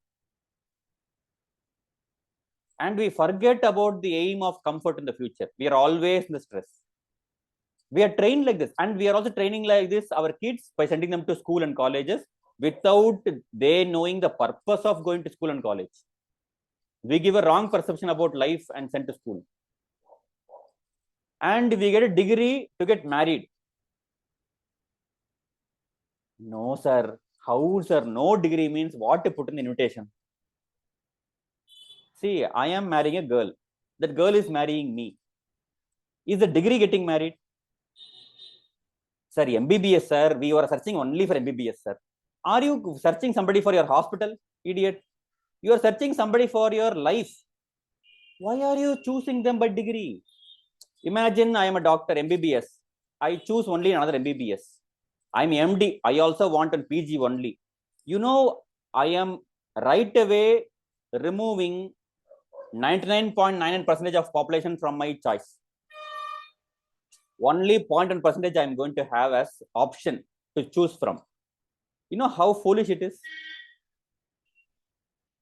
And we forget about the aim of comfort in the future. We are always in the stress. We are trained like this. And we are also training like this our kids by sending them to school and colleges without they knowing the purpose of going to school and college. We give a wrong perception about life and send to school. And we get a degree to get married. No, sir. How, sir? No degree means what to put in the invitation. See, I am marrying a girl. That girl is marrying me. Is the degree getting married? Sir, MBBS, sir. We are searching only for MBBS, sir. Are you searching somebody for your hospital? Idiot. You are searching somebody for your life. Why are you choosing them by degree? Imagine I am a doctor, MBBS. I choose only another MBBS. I'm MD. I also want a PG only. I am right away removing 99.99% of population from my choice. Only 0.1% I'm going to have as option to choose from. You know how foolish it is?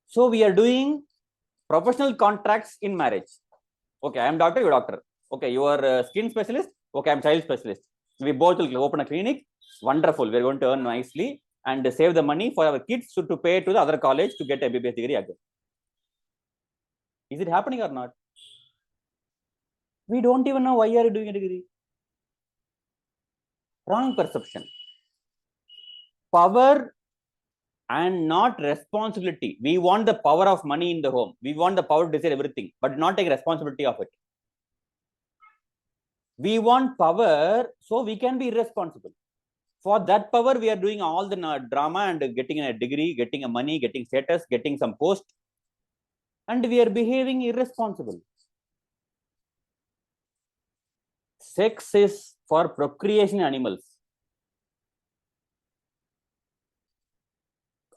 So we are doing professional contracts in marriage. Okay, I am doctor, you're doctor. Okay, you are skin specialist. Okay, I'm child specialist. We both will open a clinic. Wonderful. We're going to earn nicely and save the money for our kids to pay to the other college to get a MBBS degree again. Is it happening or not? We don't even know why are you doing a degree. Wrong perception. Power and not responsibility. We want the power of money in the home. We want the power to decide everything, but not take responsibility of it. We want power so we can be irresponsible. For that power, we are doing all the drama and getting a degree, getting a money, getting status, getting some post. And we are behaving irresponsible. Sex is for procreation in animals.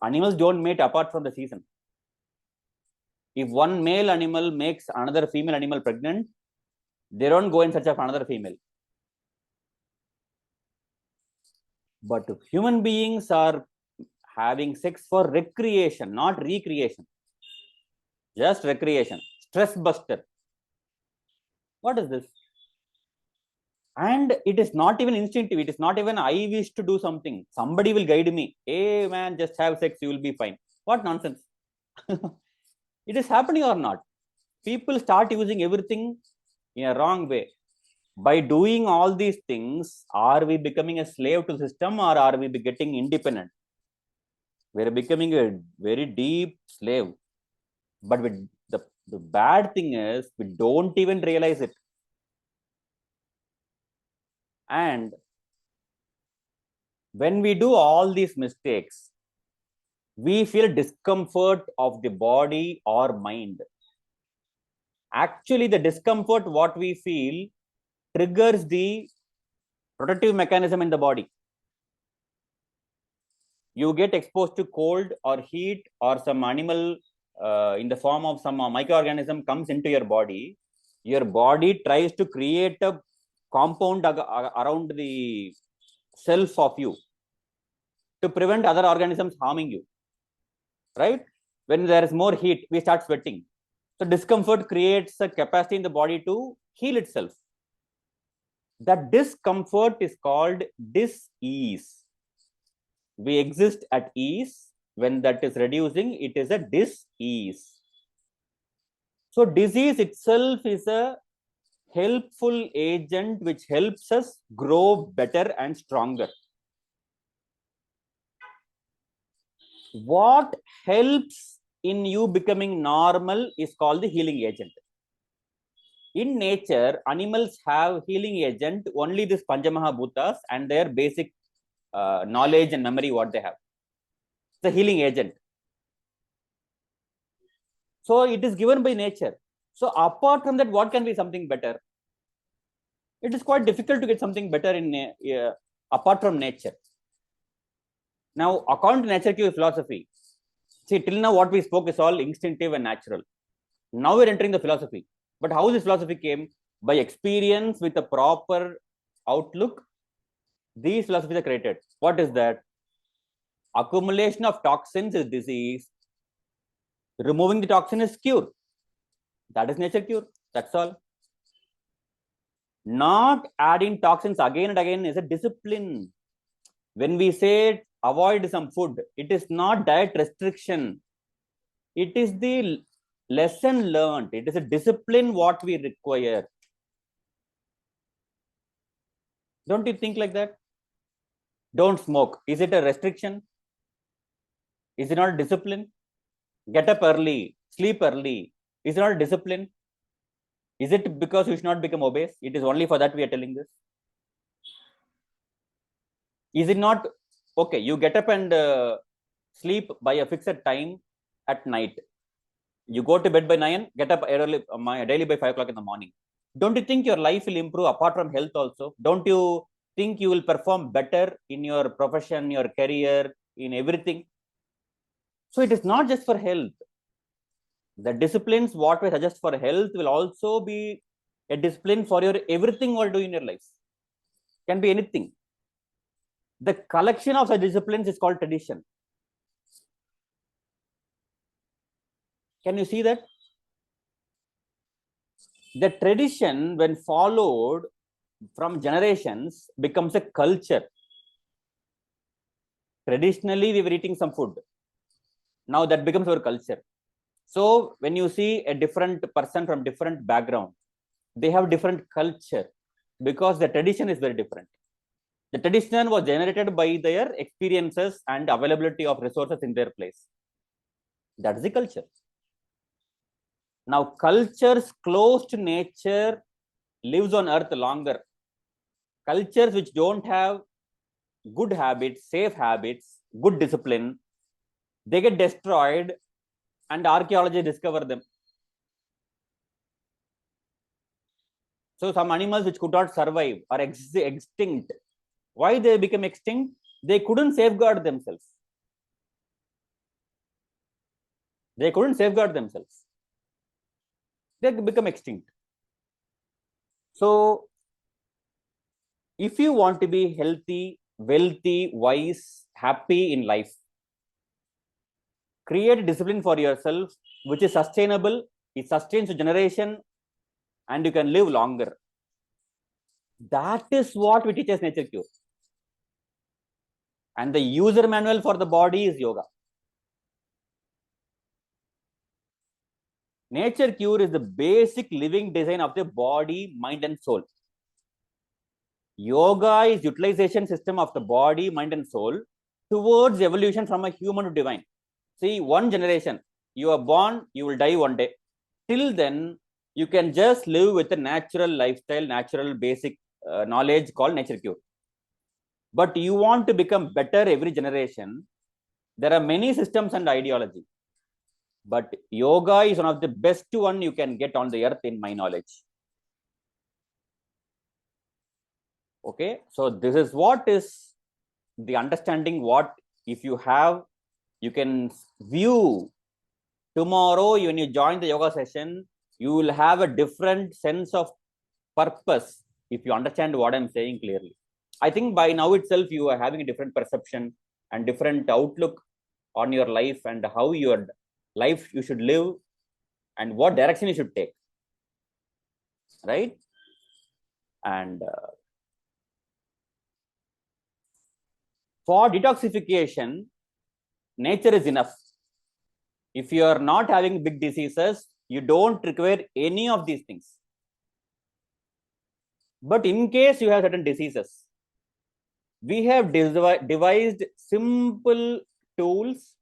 Animals don't mate apart from the season. If one male animal makes another female animal pregnant, they don't go in search of another female. But human beings are having sex for recreation, not recreation. Just recreation. Stress buster. What is this? And it is not even instinctive. It is not even I wish to do something. Somebody will guide me. Hey man, just have sex, you will be fine. What nonsense. It is happening or not? People start using everything in a wrong way. By doing all these things, are we becoming a slave to the system or are we getting independent? We are becoming a very deep slave. But the bad thing is we don't even realize it. And when we do all these mistakes, we feel discomfort of the body or mind. Actually, the discomfort what we feel triggers the protective mechanism in the body. you get exposed to cold or heat or some animal in the form of some microorganism comes into your body tries to create a compound around the self of you to prevent other organisms harming you, right? When there is more heat, we start sweating. So discomfort creates a capacity in the body to heal itself. That discomfort is called dis-ease. We exist at ease. When that is reducing, it is a dis-ease. So disease itself is a helpful agent which helps us grow better and stronger. What helps in you becoming normal is called the healing agent. In nature, animals have healing agent, only this Panchamahabhutas and their basic knowledge and memory what they have. The healing agent. So it is given by nature. So apart from that, what can be something better? It is quite difficult to get something better in apart from nature. Now, according to nature Q philosophy, see, till now what we spoke is all instinctive and natural. Now we're entering the philosophy. But how this philosophy came? By experience with a proper outlook, these philosophies are created. What is that? Accumulation of toxins is disease. Removing the toxin is cure. That is nature cure. That's all. Not adding toxins again and again is a discipline. When we say avoid some food, it is not diet restriction. It is the lesson learned. It is a discipline what we require. Don't you think like that? Don't smoke. Is it a restriction? Is it not a discipline? Get up early, sleep early. Is it not a discipline? Is it because you should not become obese? It is only for that we are telling this. Is it not okay? You get up and sleep by a fixed time at night. You go to bed by 9, get up early, daily by 5 o'clock in the morning. Don't you think your life will improve apart from health also? Don't you think you will perform better in your profession, your career, in everything? So it is not just for health. The disciplines what we suggest for health will also be a discipline for your everything what you do in your life. Can be anything. The collection of such disciplines is called tradition. Can you see that? The tradition, when followed from generations, becomes a culture. Traditionally, we were eating some food. Now that becomes our culture. So when you see a different person from different background, they have different culture because the tradition is very different. The tradition was generated by their experiences and availability of resources in their place. That is the culture. Now, cultures close to nature lives on earth longer. Cultures which don't have good habits, safe habits, good discipline, they get destroyed and archaeology discover them. So some animals which could not survive are extinct. Why they become extinct? They couldn't safeguard themselves. They couldn't safeguard themselves. They become extinct. So if you want to be healthy, wealthy, wise, happy in life, create a discipline for yourself which is sustainable, it sustains a generation, and you can live longer. That is what we teach as Nature Cure. And the user manual for the body is yoga. Nature Cure is the basic living design of the body, mind, and soul. Yoga is utilization system of the body, mind, and soul towards evolution from a human to divine. See, one generation, you are born, you will die one day. Till then, you can just live with a natural lifestyle, natural basic knowledge called Nature Cure. But you want to become better every generation. There are many systems and ideology. But yoga is one of the best one you can get on the earth in my knowledge. Okay, so this is what is the understanding what If you have, you can view tomorrow when you join the yoga session, you will have a different sense of purpose if you understand what I'm saying clearly. I think by now itself, you are having a different perception and different outlook on your life and how your life you should live and what direction you should take. Right? And for detoxification, nature is enough. If you are not having big diseases, you don't require any of these things. But in case you have certain diseases, we have devised simple tools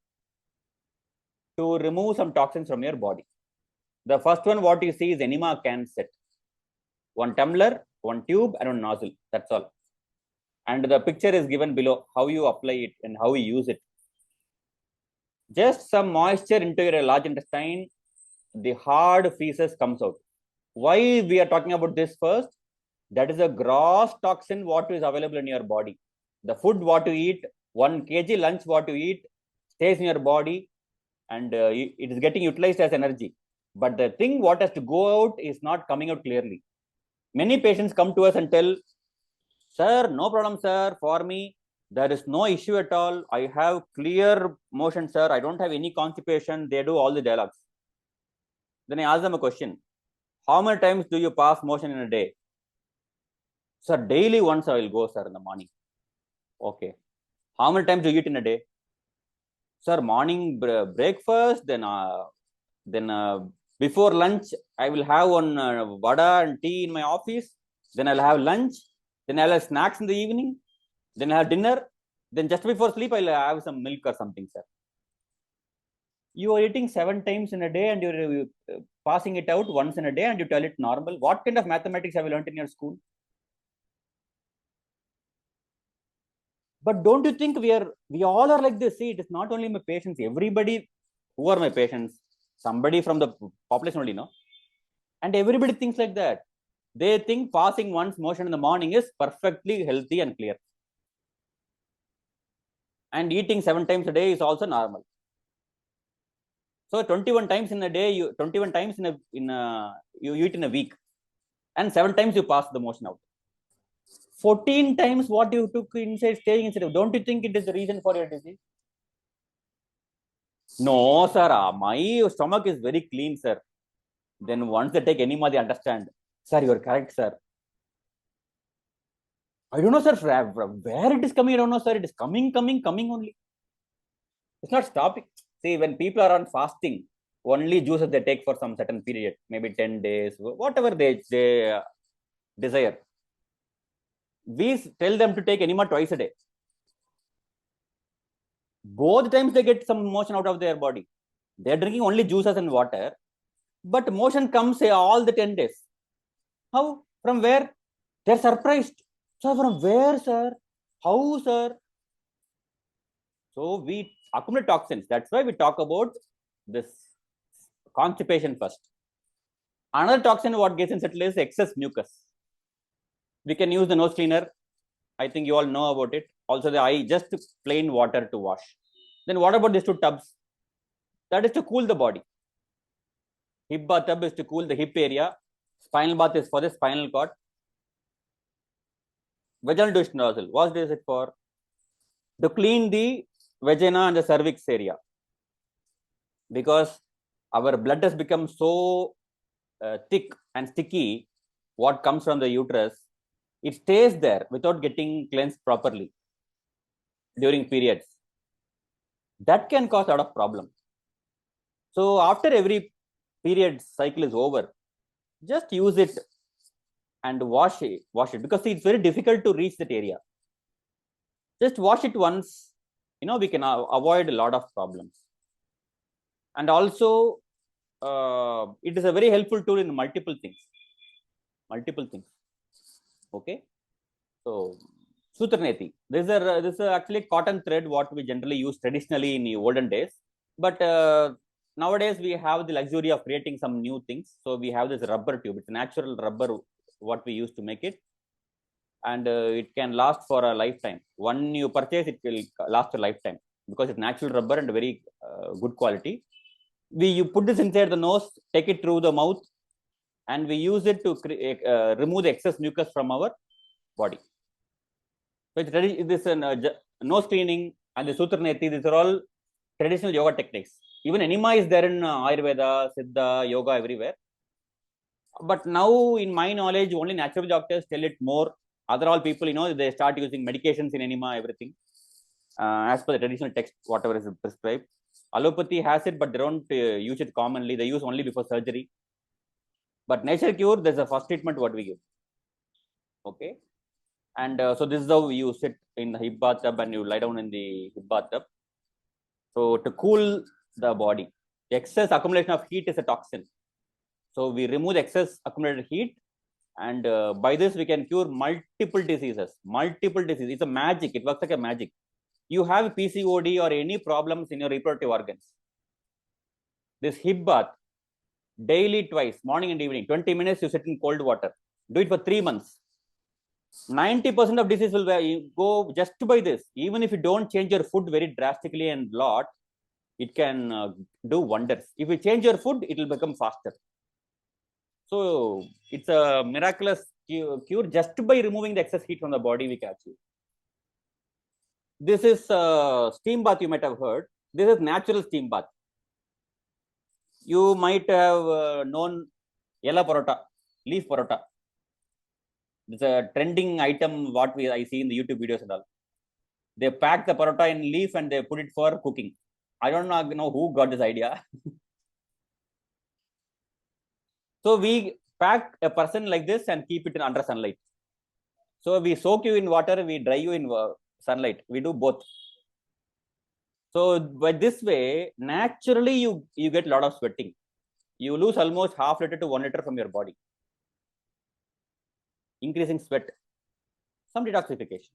to remove some toxins from your body. The first one, what you see is enema can set. One tumbler, one tube, and one nozzle. That's all. And the picture is given below how you apply it and how you use it. Just some moisture into your large intestine, the hard feces comes out. Why we are talking about this first? That is a gross toxin what is available in your body. The food what you eat, 1 kg lunch what you eat stays in your body and it is getting utilized as energy. But the thing what has to go out is not coming out clearly. Many patients come to us and tell, sir, no problem, sir. For me, there is no issue at all. I have clear motion, sir. I don't have any constipation. They do all the dialogues. Then I ask them a question. How many times do you pass motion in a day? Sir, daily once I will go, sir, in the morning. Okay. How many times do you eat in a day? Sir, morning breakfast, then before lunch, I will have one vada and tea in my office. Then I'll have lunch. Then I'll have snacks in the evening. Then I'll have dinner. Then just before sleep, I'll have some milk or something, sir. You are eating 7 times in a day and you're passing it out once in a day and you tell it normal. What kind of mathematics have you learned in your school? But don't you think we all are like this? See, it is not only my patients, everybody who are my patients, somebody from the population only, no? And everybody thinks like that. They think passing one's motion in the morning is perfectly healthy and clear. And eating 7 times a day is also normal. So 21 times in a day, 21 times you eat in a week, and 7 times you pass the motion out. 14 times what you took inside, staying inside. Don't you think it is the reason for your disease? No, sir. My stomach is very clean, sir. Then once they take enema, they understand. Sir, you are correct, sir. I don't know, sir. From where it is coming, I don't know, sir. It is coming only. It's not stopping. See, when people are on fasting, only juices they take for some certain period, maybe 10 days, whatever they desire. We tell them to take enema twice a day. Both times they get some motion out of their body. They're drinking only juices and water, but motion comes all the 10 days. How? From where? They're surprised. Sir, from where, sir? How, sir? So we accumulate toxins. That's why we talk about this constipation first. Another toxin what gets in settle is excess mucus. We can use the nose cleaner. I think you all know about it. Also the eye, just plain water to wash. Then what about these 2 tubs? That is to cool the body. Hip bath tub is to cool the hip area. Spinal bath is for the spinal cord. Vaginal douche nozzle. What is it for? To clean the vagina and the cervix area. Because our blood has become so thick and sticky, what comes from the uterus, it stays there without getting cleansed properly during periods. That can cause a lot of problems. So after every period cycle is over, just use it and wash it because see, it's very difficult to reach that area. Just wash it once, we can avoid a lot of problems. And also, it is a very helpful tool in multiple things. Okay. So, Sutraneti. This is actually cotton thread what we generally use traditionally in the olden days. But nowadays we have the luxury of creating some new things. So we have this rubber tube. It's a natural rubber what we use to make it. And it can last for a lifetime. When you purchase, it will last a lifetime. because it's natural rubber and very good quality. You put this inside the nose, take it through the mouth, and we use it to remove the excess mucus from our body. So it's this nose cleaning and the Sutra Neti, these are all traditional yoga techniques. Even enema is there in Ayurveda, Siddha, yoga, everywhere. But now, in my knowledge, only natural doctors tell it more. Other all people, they start using medications in enema, everything, as per the traditional text, whatever is prescribed. Allopathy has it, but they don't use it commonly. They use only before surgery. But nature cure, there's a first treatment what we give. Okay. And so this is how you sit in the hip bathtub and you lie down in the hip bathtub. So to cool the body, the excess accumulation of heat is a toxin. So we remove the excess accumulated heat, and by this we can cure multiple diseases. Multiple diseases. It's a magic. It works like a magic. You have PCOD or any problems in your reproductive organs. This hip bath, daily twice, morning and evening, 20 minutes you sit in cold water. Do it for 3 months. 90% of disease will go just by this. Even if you don't change your food very drastically and lot, it can do wonders. If you change your food, it will become faster. So it's a miraculous cure. Just by removing the excess heat from the body, we can achieve. This is steam bath, you might have heard. This is natural steam bath. You might have known yellow parota, leaf parota. It's a trending item what I see in the YouTube videos and all. They pack the parota in leaf and they put it for cooking. I don't know who got this idea. So we pack a person like this and keep it under sunlight. So we soak you in water, we dry you in sunlight. We do both. So by this way, naturally you get a lot of sweating. You lose almost half liter to 1 liter from your body. Increasing sweat. Some detoxification.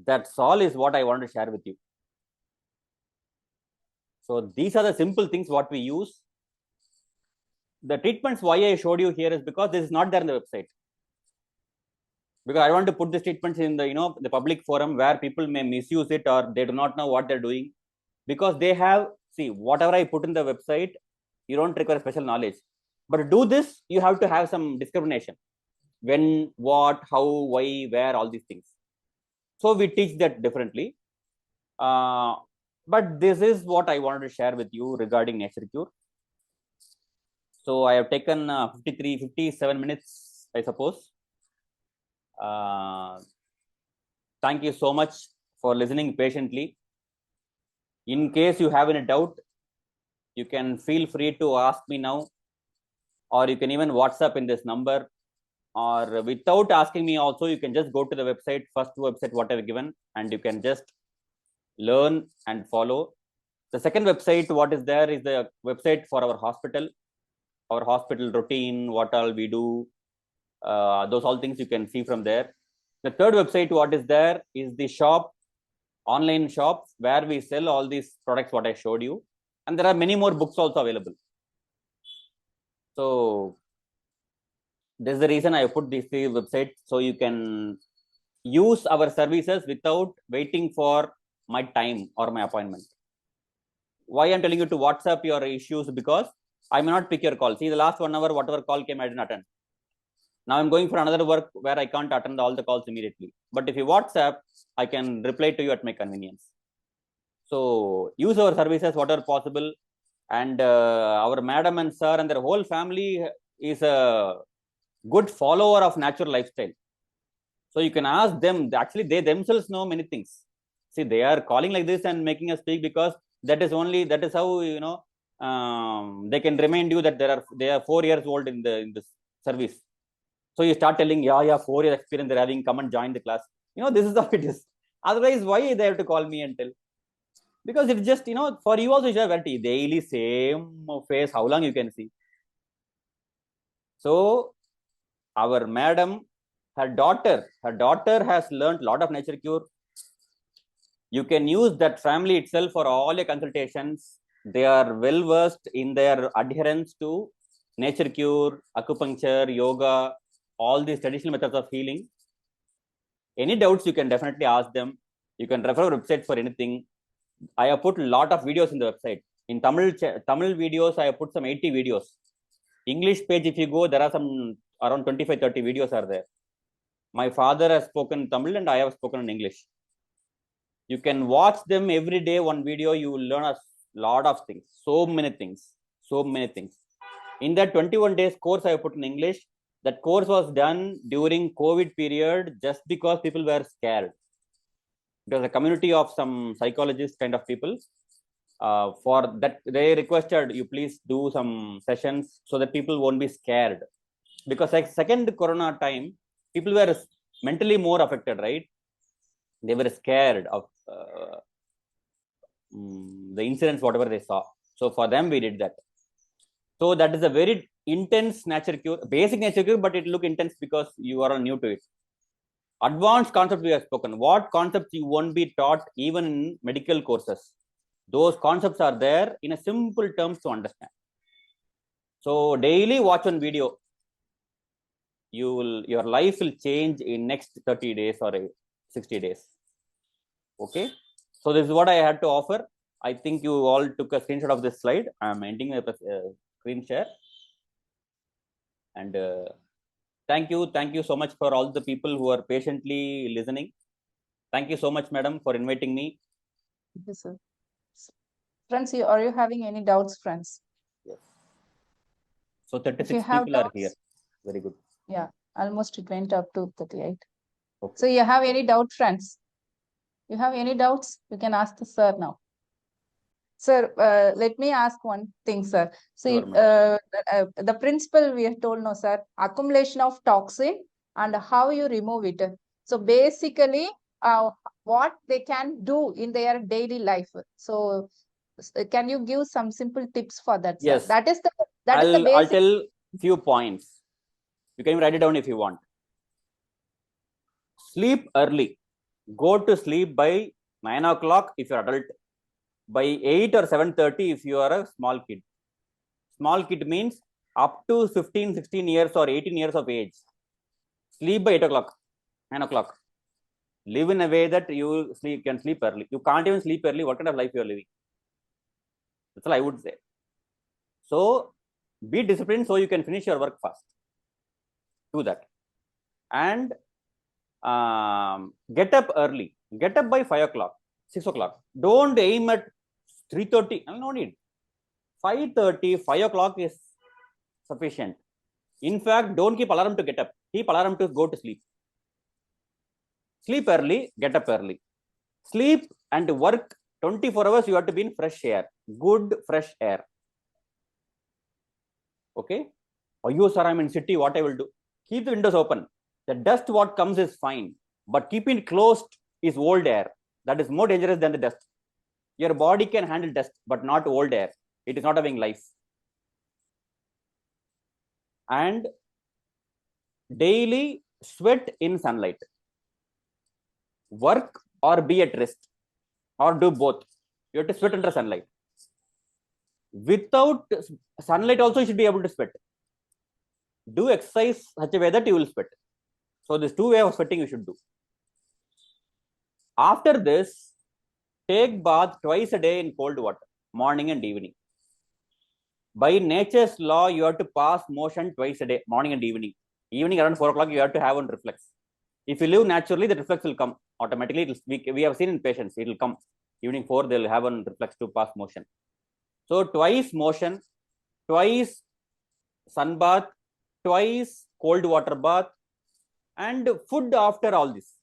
That's all is what I want to share with you. So these are the simple things what we use. The treatments why I showed you here is because this is not there in the website. Because I want to put these treatments in the the public forum where people may misuse it or they do not know what they're doing. Because they have, see, whatever I put in the website, you don't require special knowledge. But to do this, you have to have some discrimination. When, what, how, why, where, all these things. So we teach that differently. But this is what I wanted to share with you regarding nature cure. So I have taken 57 minutes, I suppose. Thank you so much for listening patiently. In case you have any doubt, you can feel free to ask me now, or you can even WhatsApp in this number, or without asking me also, you can just go to the website, first website what I've given, and you can just learn and follow. The second website what is there is the website for our hospital routine, what all we do, those all things you can see from there. The third website what is there is the shop, online shop, where we sell all these products what I showed you, and there are many more books also available. So this is the reason I put these three websites, so you can use our services without waiting for my time or my appointment. Why I'm telling you to WhatsApp your issues? Because I may not pick your call. See, the last 1 hour, whatever call came, I didn't attend. Now I'm going for another work where I can't attend all the calls immediately. But if you WhatsApp, I can reply to you at my convenience. So use our services whatever possible. And our madam and sir and their whole family is a good follower of natural lifestyle. So you can ask them. Actually, they themselves know many things. See, they are calling like this and making us speak because that is how they can remind you that they are 4 years old in this service. So you start telling, yeah, 4 years experience they're having, come and join the class. This is how it is. Otherwise, why they have to call me and tell? Because it's just, for you also, you have very daily same face, how long you can see. So our madam, her daughter has learned a lot of nature cure. You can use that family itself for all your consultations. They are well versed in their adherence to nature cure, acupuncture, yoga, all these traditional methods of healing. Any doubts, you can definitely ask them. You can refer our website for anything. I have put a lot of videos in the website. In Tamil videos, I have put some 80 videos. English page, if you go, there are some around 25, 30 videos are there. My father has spoken Tamil and I have spoken in English. You can watch them every day, one video, you will learn a lot of things. So many things. In that 21 days course I have put in English, that course was done during COVID period just because people were scared. It was a community of some psychologists kind of people. For that, they requested you please do some sessions so that people won't be scared. Because like second Corona time, people were mentally more affected, right? They were scared of the incidents, whatever they saw. So for them, we did that. So that is a very intense nature cure, basic nature cure, but it look intense because you are new to it. Advanced concepts we have spoken. What concepts you won't be taught even in medical courses? Those concepts are there in a simple terms to understand. So daily watch one video. Your life will change in next 30 days or 60 days. Okay. So this is what I had to offer. I think you all took a screenshot of this slide. I am ending a screen share. And thank you so much for all the people who are patiently listening. Thank you so much, madam, for inviting me. Yes, sir. Friends, are you having any doubts, friends? Yes. So 36 people doubts, are here. Very good. Yeah, almost it went up to 38. Okay. So you have any doubt, friends? You have any doubts? You can ask the sir now. Sir, let me ask one thing, sir. See, Sure, the principle we have told, no, sir, accumulation of toxin and how you remove it. So basically, what they can do in their daily life. So can you give some simple tips for that, sir? Yes. That is the I'll basic. tell few points. You can write it down if you want. Sleep early. Go to sleep by 9 o'clock if you're adult. By 8 or 7:30 if you are a small kid. Small kid means up to 15, 16 years or 18 years of age. Sleep by 8 o'clock, 9 o'clock. Live in a way that you can sleep early. You can't even sleep early. What kind of life you are living? That's all I would say. So be disciplined so you can finish your work fast. Do that. And get up early. Get up by 5 o'clock, 6 o'clock. Don't aim at 3:30. No need. 5:30, 5 o'clock is sufficient. In fact, don't keep alarm to get up. Keep alarm to go to sleep. Sleep early, get up early. Sleep and work 24 hours. You have to be in fresh air. Good fresh air. Okay. Oh, you sir, I'm in city. What I will do? Keep the windows open. The dust what comes is fine, but keeping it closed is old air. That is more dangerous than the dust. Your body can handle dust, but not old air. It is not having life. And daily sweat in sunlight. Work or be at rest or do both. You have to sweat under sunlight. Without sunlight also you should be able to sweat. Do exercise such a way that you will sweat. So this two way of sweating you should do. After this, take bath twice a day in cold water, morning and evening. By nature's law, you have to pass motion twice a day, morning and evening. Evening around 4 o'clock, you have to have one reflex. If you live naturally, the reflex will come automatically. We have seen in patients, it will come. Evening 4, they'll have one reflex to pass motion. So twice motion, twice sun bath, twice cold water bath, and food after all this.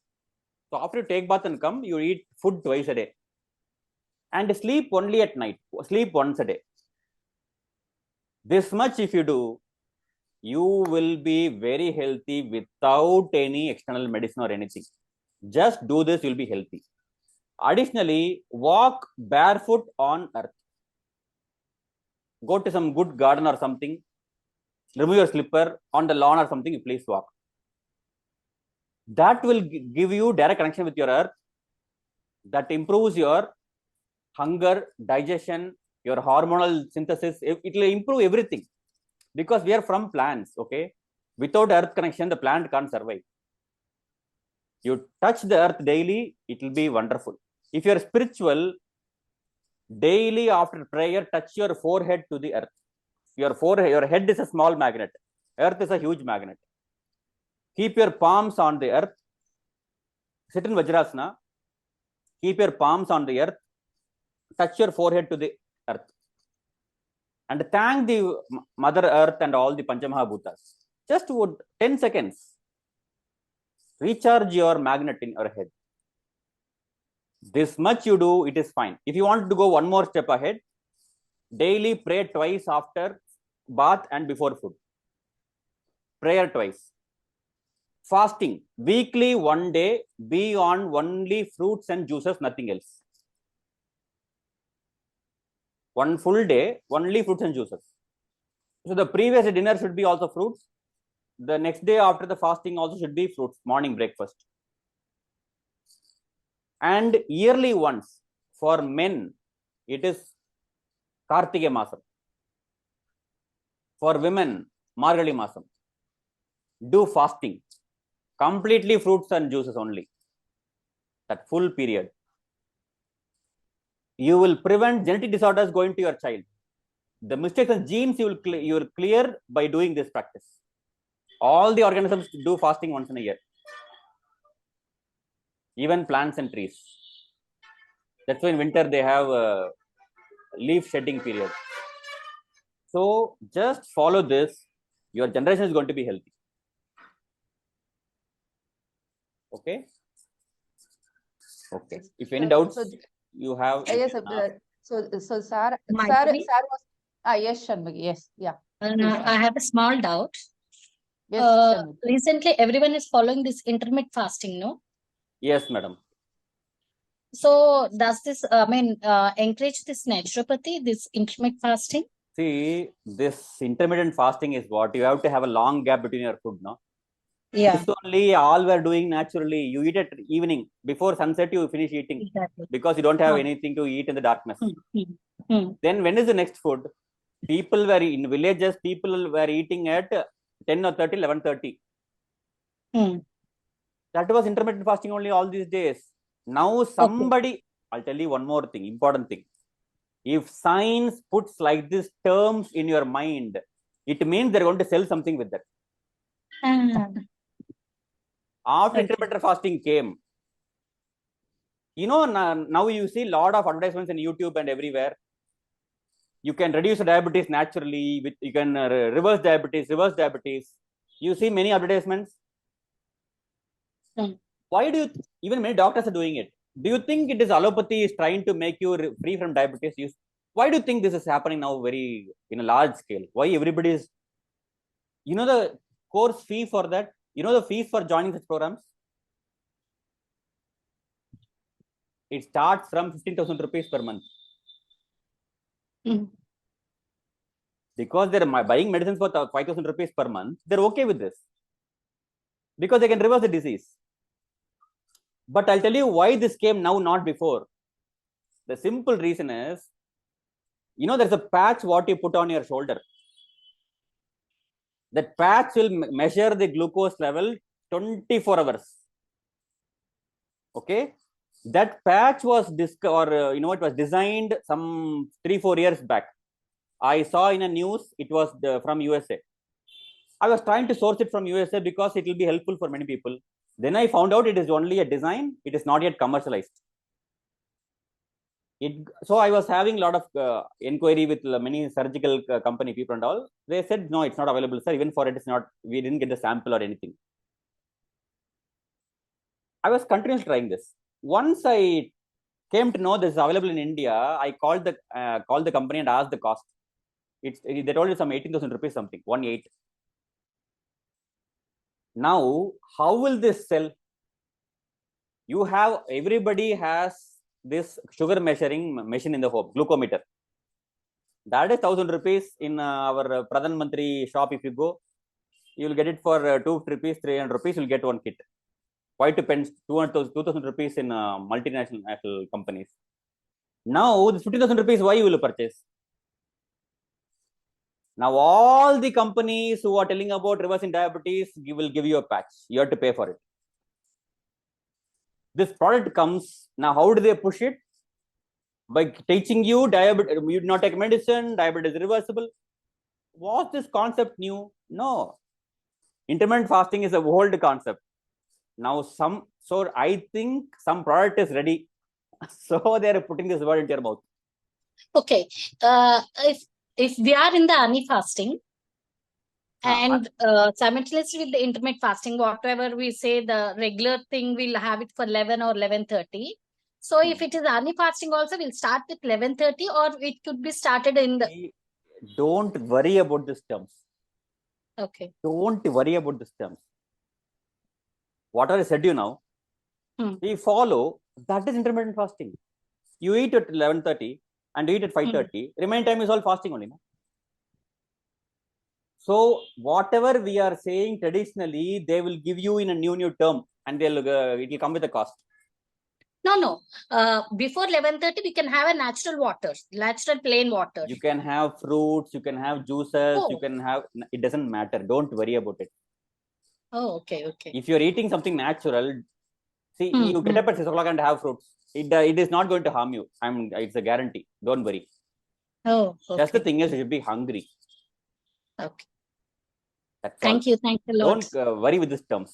So after you take bath and come, you eat food twice a day. And sleep only at night. Sleep once a day. This much if you do, you will be very healthy without any external medicine or anything. Just do this, you'll be healthy. Additionally, walk barefoot on earth. Go to some good garden or something. Remove your slipper on the lawn or something, you please walk. That will give you direct connection with your earth. That improves your hunger, digestion, your hormonal synthesis. It will improve everything. Because we are from plants, okay? Without earth connection, the plant can't survive. You touch the earth daily, it will be wonderful. If you are spiritual, daily after prayer, touch your forehead to the earth. Your head is a small magnet. Earth is a huge magnet. Keep your palms on the earth. Sit in Vajrasana. Keep your palms on the earth. Touch your forehead to the earth. And thank the Mother Earth and all the Panchamahabhutas. Just 10 seconds. Recharge your magnet in your head. This much you do, it is fine. If you want to go one more step ahead, daily pray twice after bath and before food. Prayer twice. Fasting. Weekly, one day, be on only fruits and juices, nothing else. One full day, only fruits and juices. So the previous dinner should be also fruits. The next day after the fasting also should be fruits, morning breakfast. And yearly once, for men, it is Kartika Masam. For women, Margali Masam. Do fasting. Completely fruits and juices only. That full period. You will prevent genetic disorders going to your child. The mistakes and genes you will clear by doing this practice. All the organisms do fasting once in a year. Even plants and trees. That's why in winter they have a leaf shedding period. So just follow this. Your generation is going to be healthy. Okay. Okay. If any doubts you have. Yes, so sir Mythili? was yes, Shanmughi, yes, yeah. I have a small doubt. Yes, Shanmughi. Recently, everyone is following this intermittent fasting, no? Yes, madam. So, does this, encourage this naturopathy, this intermittent fasting? See, this intermittent fasting is what you have to have a long gap between your food, no? Yeah, This only all were doing naturally. You eat at evening before sunset. You finish eating exactly. because you don't have anything to eat in the darkness. Then when is the next food? People were in villages. People were eating at 10 or 30, 11:30. That was intermittent fasting only all these days. Now somebody, I'll tell you one more thing, important thing. If science puts like this terms in your mind, it means they're going to sell something with that. After intermittent fasting came, you know, now you see a lot of advertisements in YouTube and everywhere. You can reduce diabetes naturally. You can reverse diabetes. You see many advertisements. Why do you, even many doctors are doing it? Do you think it is allopathy is trying to make you free from diabetes? Why do you think this is happening now very in a large scale? Why everybody is, you know, the course fee for that? You know the fees for joining such programs? It starts from 15,000 rupees per month. Because they're buying medicines for 5,000 rupees per month, they're okay with this. Because they can reverse the disease. But I'll tell you why this came now, not before. The simple reason is, you know, there's a patch what you put on your shoulder. That patch will measure the glucose level 24 hours. Okay. That patch was it was designed some 3-4 years back. I saw in a news, it was from USA. I was trying to source it from USA because it will be helpful for many people. Then I found out it is only a design. It is not yet commercialized. So I was having a lot of inquiry with many surgical company people and all. They said, no, it's not available, sir. Even for it, it's not, we didn't get the sample or anything. I was continuously trying this. Once I came to know this is available in India, I called the company and asked the cost. They told me some 18,000 rupees something, 18. Now, how will this sell? Everybody has this sugar measuring machine in the home, glucometer. That is 1,000 rupees in our Pradhan Mantri shop. If you go, you will get it for 250 rupees, 300 rupees. You'll get one kit. Quite depends. 2,000 rupees in multinational companies. Now, this 50,000 rupees, why you will purchase? Now, all the companies who are telling about reversing diabetes will give you a patch. You have to pay for it. This product comes, now how do they push it? By teaching you diabetes, you do not take medicine, diabetes is reversible. Was this concept new? No. Intermittent fasting is a old concept. Now so I think some product is ready. So they are putting this word into your mouth. Okay. If we are in the honey fasting, and simultaneously with the intermittent fasting, whatever we say, the regular thing we'll have it for 11 or 11:30. So if it is honey fasting also, we'll start with 11:30, or it could be started in the. Don't worry about these terms. Okay. Don't worry about these terms. Whatever I said you now, we follow, that is intermittent fasting. You eat at 11:30 and eat at 5:30. Remaining time is all fasting only. No? So whatever we are saying traditionally, they will give you in a new term, and it will come with a cost. No. Before 11:30, we can have a natural water, natural plain water. You can have fruits, you can have juices, you can have, it doesn't matter. Don't worry about it. Oh, okay. If you're eating something natural, see, you get up at 6 o'clock and have fruits. It is not going to harm you. It's a guarantee. Don't worry. Oh, okay. Just the thing is, you should be hungry. Okay. That's Thank all. you. Thank you a lot. Don't worry with these terms.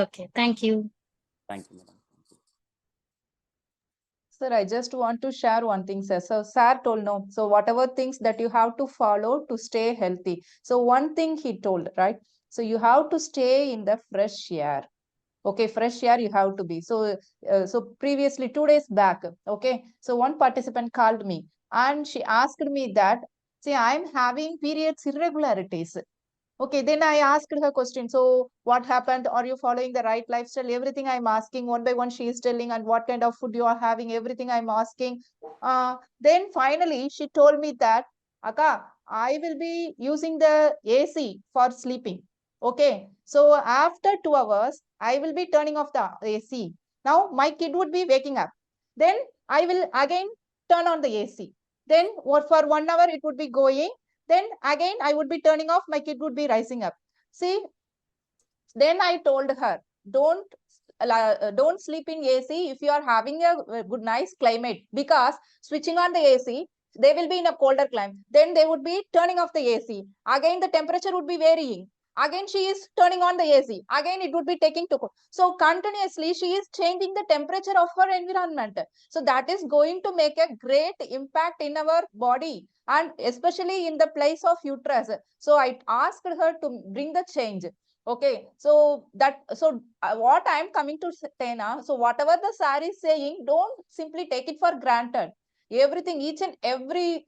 Okay. Thank you. Thank you, madam. Sir, I just want to share one thing, sir. So, sir told no. So, whatever things that you have to follow to stay healthy. So, one thing he told, right? So, you have to stay in the fresh air. Okay, fresh air you have to be. So, previously 2 days back, okay. So, one participant called me and she asked me that, see, I'm having periods irregularities. Okay, then I asked her question. So, what happened? Are you following the right lifestyle? Everything I'm asking one by one, she is telling, and what kind of food you are having, everything I'm asking. Then finally, she told me that, Akka, I will be using the AC for sleeping. Okay, so after 2 hours, I will be turning off the AC. Now, my kid would be waking up. Then I will again turn on the AC. Then for 1 hour, it would be going. Then again, I would be turning off, my kid would be rising up. See, then I told her, don't sleep in AC if you are having a good, nice climate, because switching on the AC, they will be in a colder climate. Then they would be turning off the AC. Again, the temperature would be varying. Again, she is turning on the AC. Again, it would be taking to cool. So continuously, she is changing the temperature of her environment. So that is going to make a great impact in our body, and especially in the place of uterus. So I asked her to bring the change. Okay, so what I am coming to say now, so whatever the sir is saying, don't simply take it for granted. Everything, each and every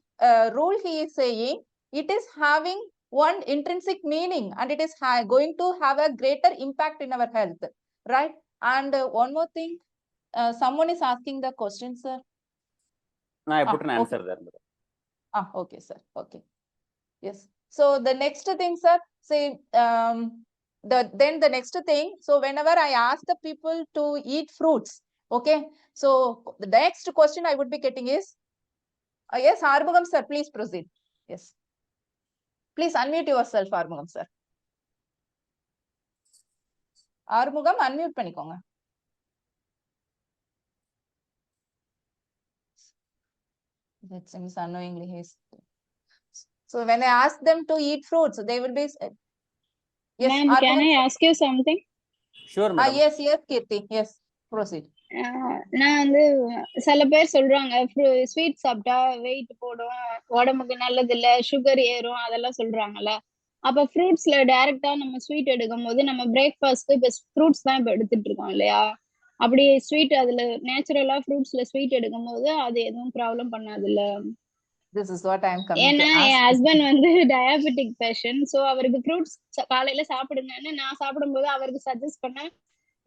rule he is saying, it is having one intrinsic meaning, and it is going to have a greater impact in our health, right? And one more thing, someone is asking the question, sir. No, I put an answer there. Okay, sir. Okay. Yes. So the next thing, sir, say, then the next thing, so whenever I ask the people to eat fruits, okay, so the next question I would be getting is, yes, Armugam sir, please proceed. Yes. Please unmute yourself, Armugam sir. Armugam, unmute பண்ணிக்கோங்க. That seems unknowingly he's. So when I ask them to eat fruits, they will be. Yes, ma'am, can I ask you something? Sure, madam. Yes, Kirti. Yes, proceed. நான் வந்து சில பேர் சொல்றாங்க sweet சாப்பிட்டா wait போடும், உடம்புக்கு நல்லது இல்ல, சுகர் ஏறும், அதெல்லாம் சொல்றாங்கல்ல. அப்ப ஃப்ரூட்ஸ்ல டைரக்டா நம்ம ஸ்வீட் எடுக்கும் போது நம்ம பிரேக்ஃபாஸ்ட்க்கு இப்ப ஃப்ரூட்ஸ் தான் இப்ப எடுத்துட்டு இருக்கோம் இல்லையா? அப்படி ஸ்வீட் அதுல நேச்சுரலா ஃப்ரூட்ஸ்ல ஸ்வீட் எடுக்கும் போது அது எதுவும் ப்ராப்ளம் பண்ணாது இல்ல? This is what I am coming ஏன்னா to ask. என் ஹஸ்பண்ட் வந்து டயாபெட்டிக் பேஷண்ட். சோ அவருக்கு ஃப்ரூட்ஸ் காலையில சாப்பிடுங்கன்னு நான் சாப்பிடும்போது அவருக்கு சஜஸ்ட் பண்ண,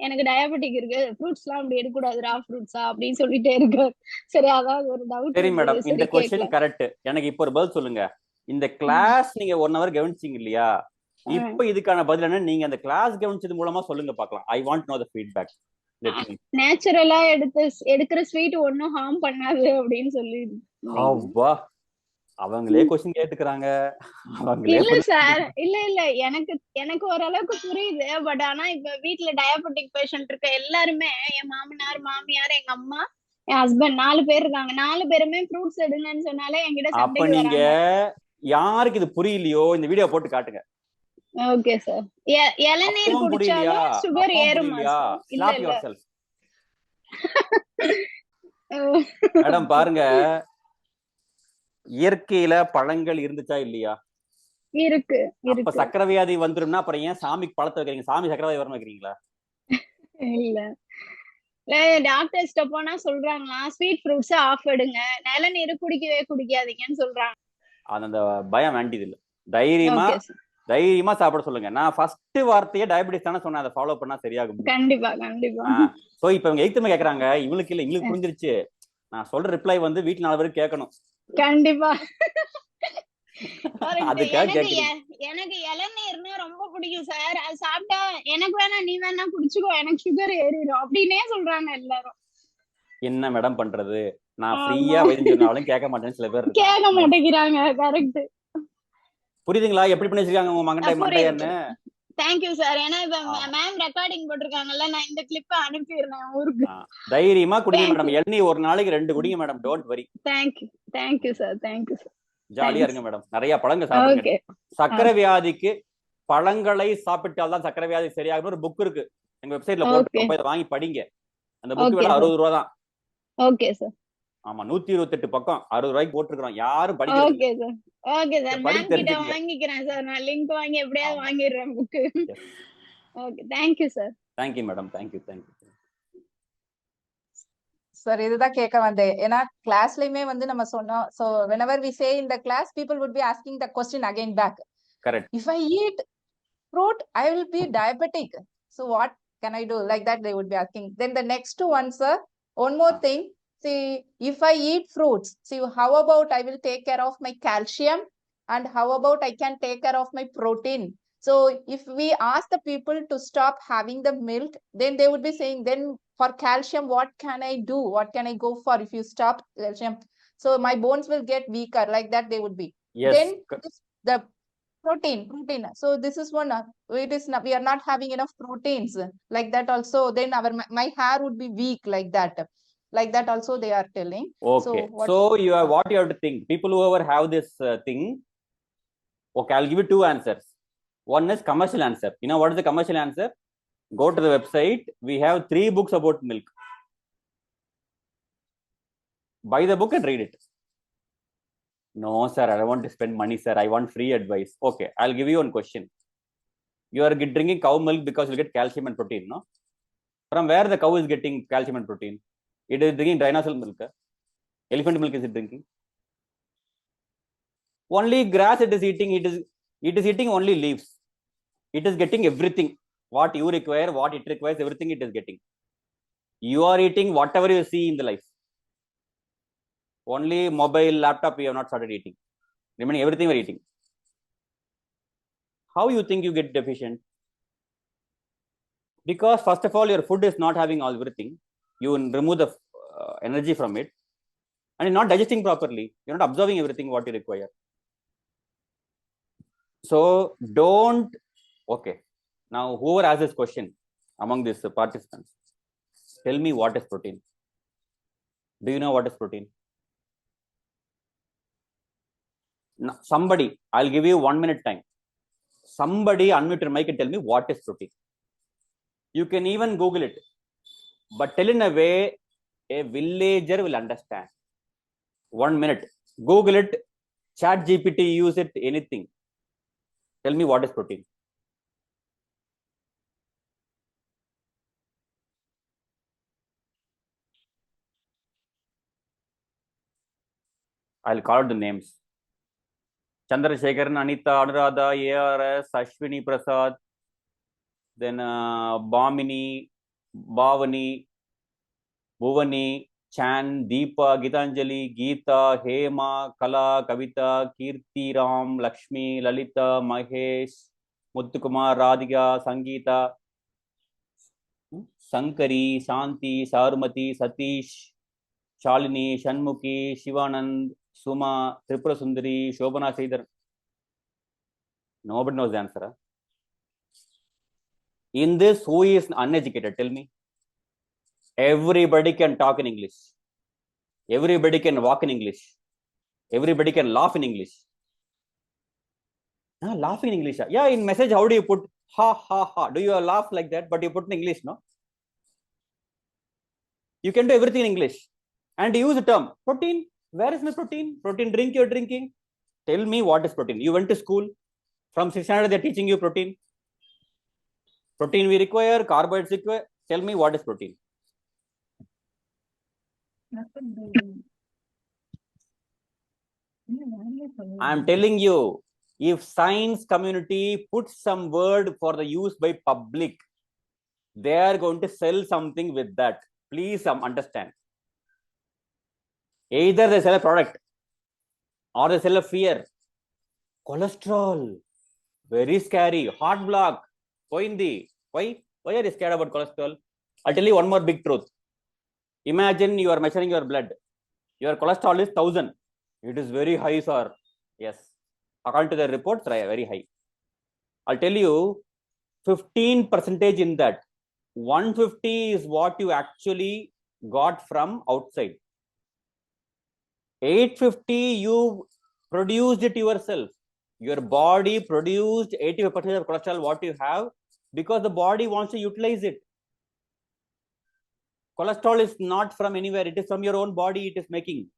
எனக்கு டயாபெட்டிக் இருக்கு, ஃப்ரூட்ஸ் எல்லாம் அப்படி எடுக்கக்கூடாது, ரா ஃப்ரூட்ஸா அப்படின்னு சொல்லிட்டே இருக்காரு. சரி, அதாவது ஒரு டவுட். சரி மேடம், இந்த क्वेश्चन கரெக்ட். எனக்கு இப்போ ஒரு பதில் சொல்லுங்க. இந்த கிளாஸ் நீங்க 1 hour கவனிச்சீங்க இல்லையா? இப்போ இதுக்கான பதில் என்ன? நீங்க அந்த கிளாஸ் கவனிச்சது மூலமா சொல்லுங்க பார்க்கலாம். I want to know the feedback. நேச்சுரலா எடுக்கிற ஸ்வீட் ஒண்ணும் ஹார்ம் பண்ணாது அப்படின்னு சொல்லி. அவ்வா, அவங்களே கொஸ்டின் கேட்டுக்கிறாங்க, அவங்களே இல்ல சார், இல்ல இல்ல எனக்கு ஓரளவுக்கு புரியுது. பட் ஆனா இப்ப வீட்ல டயபெட்டிக் பேஷண்ட் இருக்க எல்லாருமே, என் மாமனார், மாமியார், எங்க அம்மா, என் ஹஸ்பண்ட் 4 பேர் இருக்காங்க. 4 பேருமே ஃப்ரூட்ஸ் எடுங்கன்னு சொன்னாலே என்கிட்ட அப்ப சண்டைக்கு நீங்க வராங்க. யாருக்கு இது புரியலையோ இந்த வீடியோ போட்டு காட்டுங்க. Okay sir. இளநீர் அப்பவும் புரியலையா? குடிச்சாலும் சுகர் அப்பவும் ஏறுமா புரியலையா? சார்? இல்ல ஸ்லாப் இல்ல. Your self. மேடம் பாருங்க, இயற்கையில பழங்கள் இருந்துச்சா இல்லையா? இருக்கு அப்ப இருக்கு. சக்கரை வியாதி வந்துரும்னா அப்புறம் ஏன் சாமிக்கு பழத்தை வைக்கிறீங்க? சாமி சக்கரை வியாதி வரணும் வைக்கிறீங்களா? இல்ல டாக்டர்ஸ்ட போனா சொல்றாங்களா, ஸ்வீட் ஃப்ரூட்ஸ் ஆஃப் எடுங்க, இளநீர் குடிக்கவே குடிக்காதீங்கன்னு சொல்றாங்க. அந்த பயம் வேண்டியது இல்ல. தைரியமா ஓகே சார். தைரியமா சாப்பிட சொல்லுங்க. நான் ஃபர்ஸ்ட் வார்த்தையே டயபெட்டிஸ் தானே சொன்னேன். அதை ஃபாலோ பண்ணா சரியாகும். கண்டிப்பா கண்டிப்பா. சோ இப்ப இவங்க எய்த்துமே கேக்குறாங்க, இவங்களுக்கு இல்ல, இவங்களுக்கு புரிஞ்சிருச்சு. நான் சொல்ற ரிப்ளை வந்து வீட்டுல 4 பேருக்கு கேட்கணும். கண்டிப்பா. அதுக்காக கேக்குறீங்க. எனக்கு இளநீர்னா ரொம்ப பிடிக்கும் சார். அது சாப்பிட்டா எனக்கு வேணா, நீ வேணா குடிச்சுக்கோ, எனக்கு சுகர் ஏறிடும் அப்படின்னே சொல்றாங்க எல்லாரும். என்ன மேடம் பண்றது? நான் ஃப்ரீயா வைத்தியம் சொன்னாலும் கேட்க மாட்டேன்னு சில பேர் இருக்காங்க. கேட்க மாட்டேங்கிறாங்க. கரெக்ட். புரியுதுங்களா எப்படி பண்ணி வச்சிருக்காங்க உங்க மண்டையன்னு? Thank you sir. ஏன்னா இப்ப மேம் ரெக்கார்டிங் போட்டிருக்காங்கல்ல, நான் இந்த கிளிப்பை அனுப்பிடுறேன் ஊருக்கு. தைரியமா குடிங்க மேடம். எண்ணி ஒரு நாளைக்கு 2 குடிங்க madam. Don't worry. Thank you sir. Thank you sir. ஜாலியா இருங்க மேடம். நிறைய பழங்க சாப்பிடுங்க. சக்கரை வியாதிக்கு பழங்களை சாப்பிட்டால்தான் சக்கரை வியாதி சரியாகும். ஒரு புக் இருக்கு எங்க வெப்சைட்ல போட்டு வாங்கி படிங்க. அந்த புக் விலை 60 ரூபா தான். Okay sir. ஆமா, 128 பக்கம் 60 ரூபாய்க்கு போட்டுருக்கோம். யாரும் படிக்கிறது. Okay sir. Okay sir. Ma'am கிட்ட வாங்கிக்கிறேன் சார். நான் லிங்க் வாங்கி எப்படியாவது வாங்கிடுறேன் book. Okay, thank you sir. Thank you madam. Thank you. Sir இதுதான் கேட்க வந்தேன். ஏன்னா கிளாஸ்லயுமே வந்து நம்ம சொன்னோம். So whenever we say in the class, people would be asking the question again back. Correct. If I eat fruit, I will be diabetic. So what can I do? Like that they would be asking. Then the next one, sir, one more thing. See, if I eat fruits, see, how about I will take care of my calcium, and how about I can take care of my protein? So if we ask the people to stop having the milk, then they would be saying, then for calcium, what can I do? What can I go for if you stop calcium? So my bones will get weaker. Like that they would be. Yes. Then the protein. So this is one. It is not, we are not having enough proteins. Like that also. Then my hair would be weak. Like that also they are telling. Okay. So you are what you have to think. People who ever have this thing. Okay, I'll give you 2 answers. One is commercial answer. You know what is the commercial answer? Go to the website. We have 3 books about milk. Buy the book and read it. No, sir, I don't want to spend money, sir. I want free advice. Okay, I'll give you one question. You are drinking cow milk because you get calcium and protein, no? From where the cow is getting calcium and protein? It is drinking dinosaur milk. Elephant milk is it drinking? Only grass it is eating. It is eating only leaves. It is getting everything. What you require, what it requires, everything it is getting. You are eating whatever you see in the life. Only mobile, laptop, you have not started eating. Remaining everything we are eating. How you think you get deficient? Because first of all, your food is not having all everything. You remove the energy from it, and you're not digesting properly. You're not absorbing everything what you require. So don't. Okay. Now, whoever asks this question among these participants, tell me what is protein. Do you know what is protein? No, somebody, I'll give you 1 minute time. Somebody unmute your mic and tell me what is protein. You can even Google it, but tell in a way a villager will understand. 1 minute. Google it, Chat GPT, use it, anything. Tell me what is protein. I'll call out the names. Chandrasekharan, Anita, Anuradha, ARS, Ashwini Prasad, then Bhamini, Bhavani, Bhuvani, Chan, Deepa, Gitanjali, Geeta, Hema, Kala, Kavita, Kirti, Ram, Lakshmi, Lalita, Mahesh, Muthukumar, Radhika, Sangeeta, Sankari, Shanti, Sarumati, Satish, Shalini, Shanmukhi, Shivanand, Suma, Tripura Sundari, Shobana Sridhar. Nobody knows the answer. Huh? In this, who is uneducated? Tell me. Everybody can talk in English. Everybody can walk in English. Everybody can laugh in English. Laugh in English. Yeah, in message, how do you put ha ha ha? Do you laugh like that? But you put in English, no? You can do everything in English. And use the term protein. Where is my protein? Protein drink you're drinking. Tell me what is protein. You went to school. From 600, they're teaching you protein. Protein we require, carbohydrates require. Tell me what is protein. I'm telling you, if science community puts some word for the use by public, they are going to sell something with that. Please understand. Either they sell a product or they sell a fear. Cholesterol, very scary. Heart block. Why are you scared about cholesterol? I'll tell you one more big truth. Imagine you are measuring your blood. Your cholesterol is 1000. It is very high, sir. Yes. According to the reports, very high. I'll tell you 15% in that. 150 is what you actually got from outside. 850 you produced it yourself. Your body produced 85% of cholesterol what you have because the body wants to utilize it. Cholesterol is not from anywhere. It is from your own body it is making.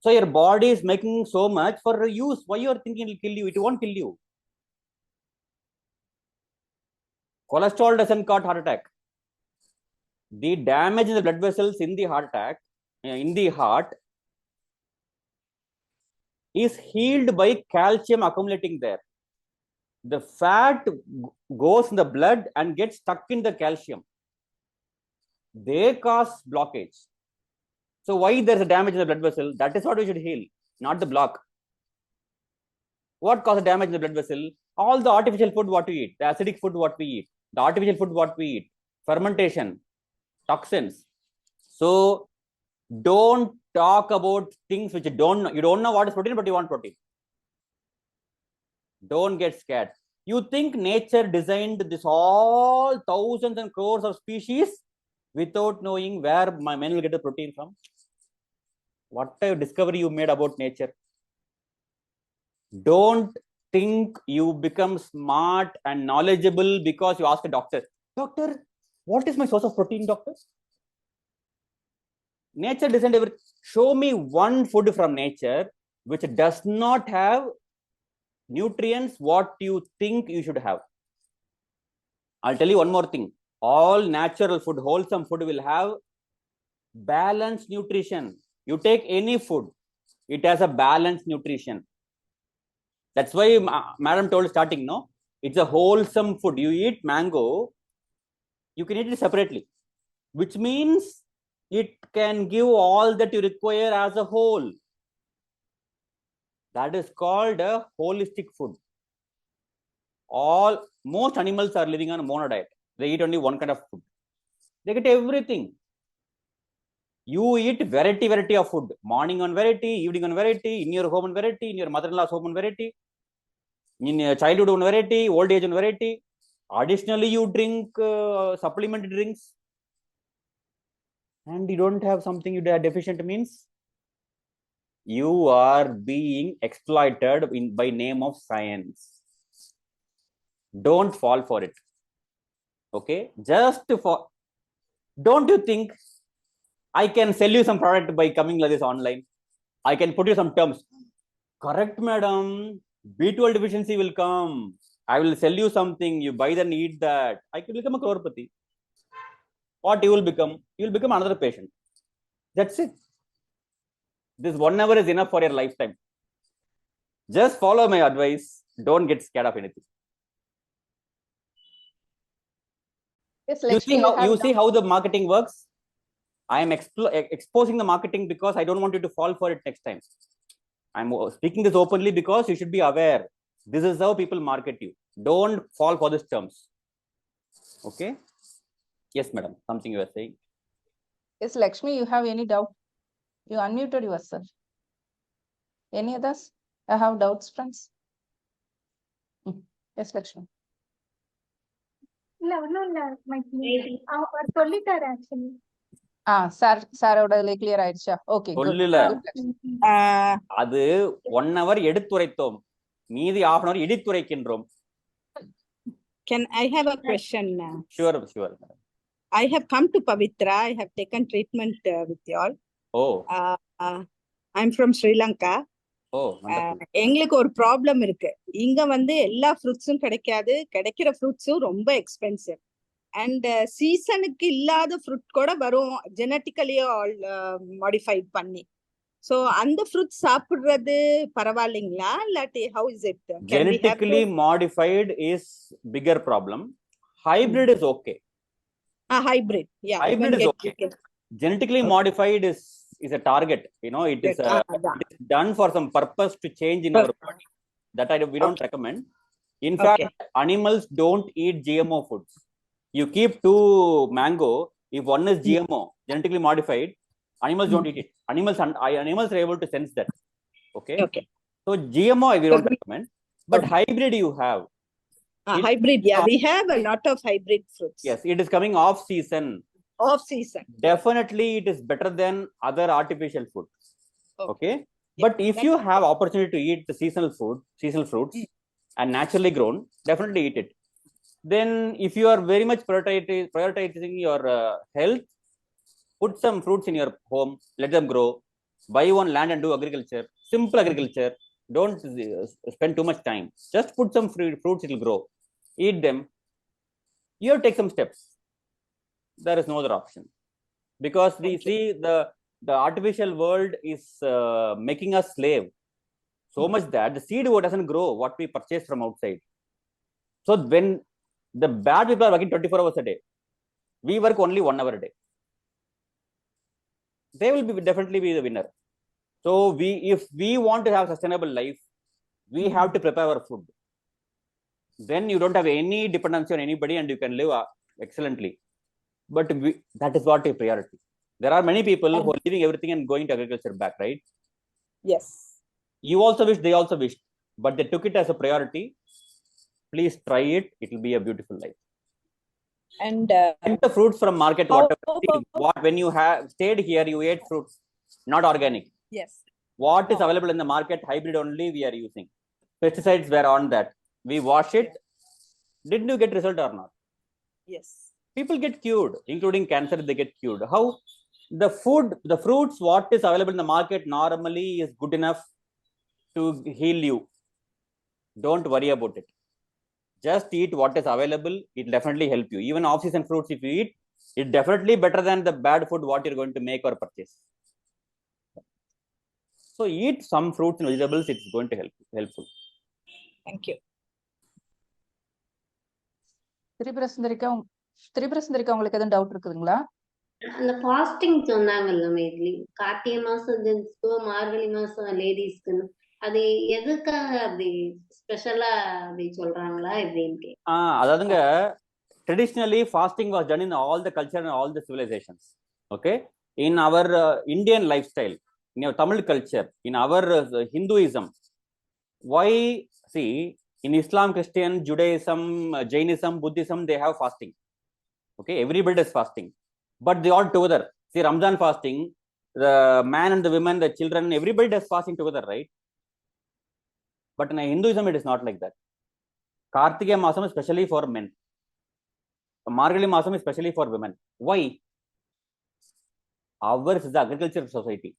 So your body is making so much for use. Why you are thinking it will kill you? It won't kill you. Cholesterol doesn't cause heart attack. The damage in the blood vessels in the heart attack, in the heart, is healed by calcium accumulating there. The fat goes in the blood and gets stuck in the calcium. They cause blockage. So why there's a damage in the blood vessel? That is what we should heal, not the block. What causes damage in the blood vessel? All the artificial food what we eat, the acidic food what we eat, the artificial food what we eat, fermentation, toxins. So don't talk about things which you don't know what is protein, but you want protein. Don't get scared. You think nature designed this all thousands and crores of species without knowing where my men will get the protein from? What a discovery you made about nature. Don't think you become smart and knowledgeable because you ask a doctor, doctor, what is my source of protein, doctor? Nature designed everything. Show me one food from nature which does not have nutrients what you think you should have. I'll tell you one more thing. All natural food, wholesome food will have balanced nutrition. You take any food, it has a balanced nutrition. That's why madam told starting, no? It's a wholesome food. You eat mango, you can eat it separately, which means it can give all that you require as a whole. That is called a holistic food. Most animals are living on a mono diet. They eat only one kind of food. They get everything. You eat variety of food. Morning on variety, evening on variety, in your home on variety, in your mother-in-law's home on variety, in your childhood on variety, old age on variety. Additionally, you drink supplementary drinks. And you don't have something you are deficient means you are being exploited by name of science. Don't fall for it. Okay, don't you think I can sell you some product by coming like this online? I can put you some terms. Correct, madam. B12 deficiency will come. I will sell you something. You buy and eat that. I can become a crorepati. What you will become? You will become another patient. That's it. This 1 hour is enough for your lifetime. Just follow my advice. Don't get scared of anything. Yes, You see how the marketing works? I am exposing the marketing because I don't want you to fall for it next time. I'm speaking this openly because you should be aware. This is how people market you. Don't fall for these terms. Okay? Yes, madam. Something you are saying. Yes, Lakshmi, you have any doubt? You unmuted yourself. Any others? I have doubts, friends. Yes, Lakshmi. இல்ல ஒண்ணும் இல்ல மைதிலி அவர் சொல்லிட்டாரு actually சாரோட clear ஆயிடுச்சா? Okay, சொல்லல. அது 1 hour எடுத்துரைத்தோம், மீதி 1/2 hour இடித்துரைக்கின்றோம். Can I have a question? Sure. I have come to Pavitra. I have taken treatment with you all. Oh. I'm from Sri Lanka. Oh, wonderful. எங்களுக்கு ஒரு ப்ராப்ளம் இருக்கு. இங்க வந்து எல்லா ஃப்ரூட்ஸும் கிடைக்காது, கிடைக்கிற ஃப்ரூட்ஸும் ரொம்ப எக்ஸ்பென்சிவ். அண்ட் சீசனுக்கு இல்லாத ஃப்ரூட் கூட வரும், ஜெனட்டிக்கலி மாடிஃபைட் பண்ணி. ஸோ அந்த ஃப்ரூட் சாப்பிடுறது பரவாயில்லைங்களா, இல்லாட்டி how is it? Genetically modified is bigger problem. Hybrid is okay. Hybrid, yeah. Hybrid is okay. Genetically modified is a target. You know, it is done for some purpose to change in our body. That we don't recommend. In fact, animals don't eat GMO foods. You keep 2 mango, if one is GMO, genetically modified, animals don't eat it. Animals are able to sense that. Okay. So GMO we don't recommend, but hybrid you have. Hybrid, yeah, we have a lot of hybrid fruits. Yes, it is coming off season. Definitely it is better than other artificial food. Okay. But if you have opportunity to eat the seasonal fruits and naturally grown, definitely eat it. Then if you are very much prioritizing your health, put some fruits in your home, let them grow, buy one land and do agriculture, simple agriculture. Don't spend too much time, just put some fruits, it will grow, eat them. You have to take some steps. There is no other option, because we see the artificial world is making us slave so much that the seed doesn't grow what we purchase from outside. So when the bad people are working 24 hours a day, we work only 1 hour a day, they will definitely be the winner. So if we want to have sustainable life, we have to prepare our food. Then you don't have any dependency on anybody and you can live excellently. But that is what a priority. There are many people who are leaving everything and going to agriculture back, right? Yes. You also wish, they also wished, but they took it as a priority. Please try it. It will be a beautiful life. And the fruits from market, when you have stayed here, you ate fruits, not organic. Yes. What is available in the market, hybrid only we are using. Pesticides were on that. We wash it. Didn't you get result or not? Yes. People get cured, including cancer, they get cured. How the fruits, what is available in the market normally is good enough to heal you. Don't worry about it. Just eat what is available. It will definitely help you. Even off-season fruits, if you eat, it's definitely better than the bad food what you're going to make or purchase. So eat some fruits and vegetables. It's going to helpful. Thank you. திரிபுரசுந்தரிக்கா உங்களுக்கு எதுவும் doubt இருக்குதுங்களா? அந்த fasting சொன்னாங்கல்ல மைதிலி, கார்த்திகை மாசம் ஜென்ஸ்க்கு, மார்கழி மாசம் லேடிஸ்க்கு, அது எதுக்காக அப்படி ஸ்பெஷலா அப்படி சொல்றாங்களா எப்படின்னு? அதாவதுங்க, traditionally fasting was done in all the culture and all the civilizations. Okay, in our Indian lifestyle, in our Tamil culture, in our Hinduism, why see in Islam, Christian, Judaism, Jainism, Buddhism, they have fasting. Okay, everybody is fasting, but they all together. See, Ramzan fasting, the man and the women, the children, everybody does fasting together, right? But in Hinduism, it is not like that. Kartikeya Masam is especially for men. Margali Masam is especially for women. Why? Ours is the agricultural society.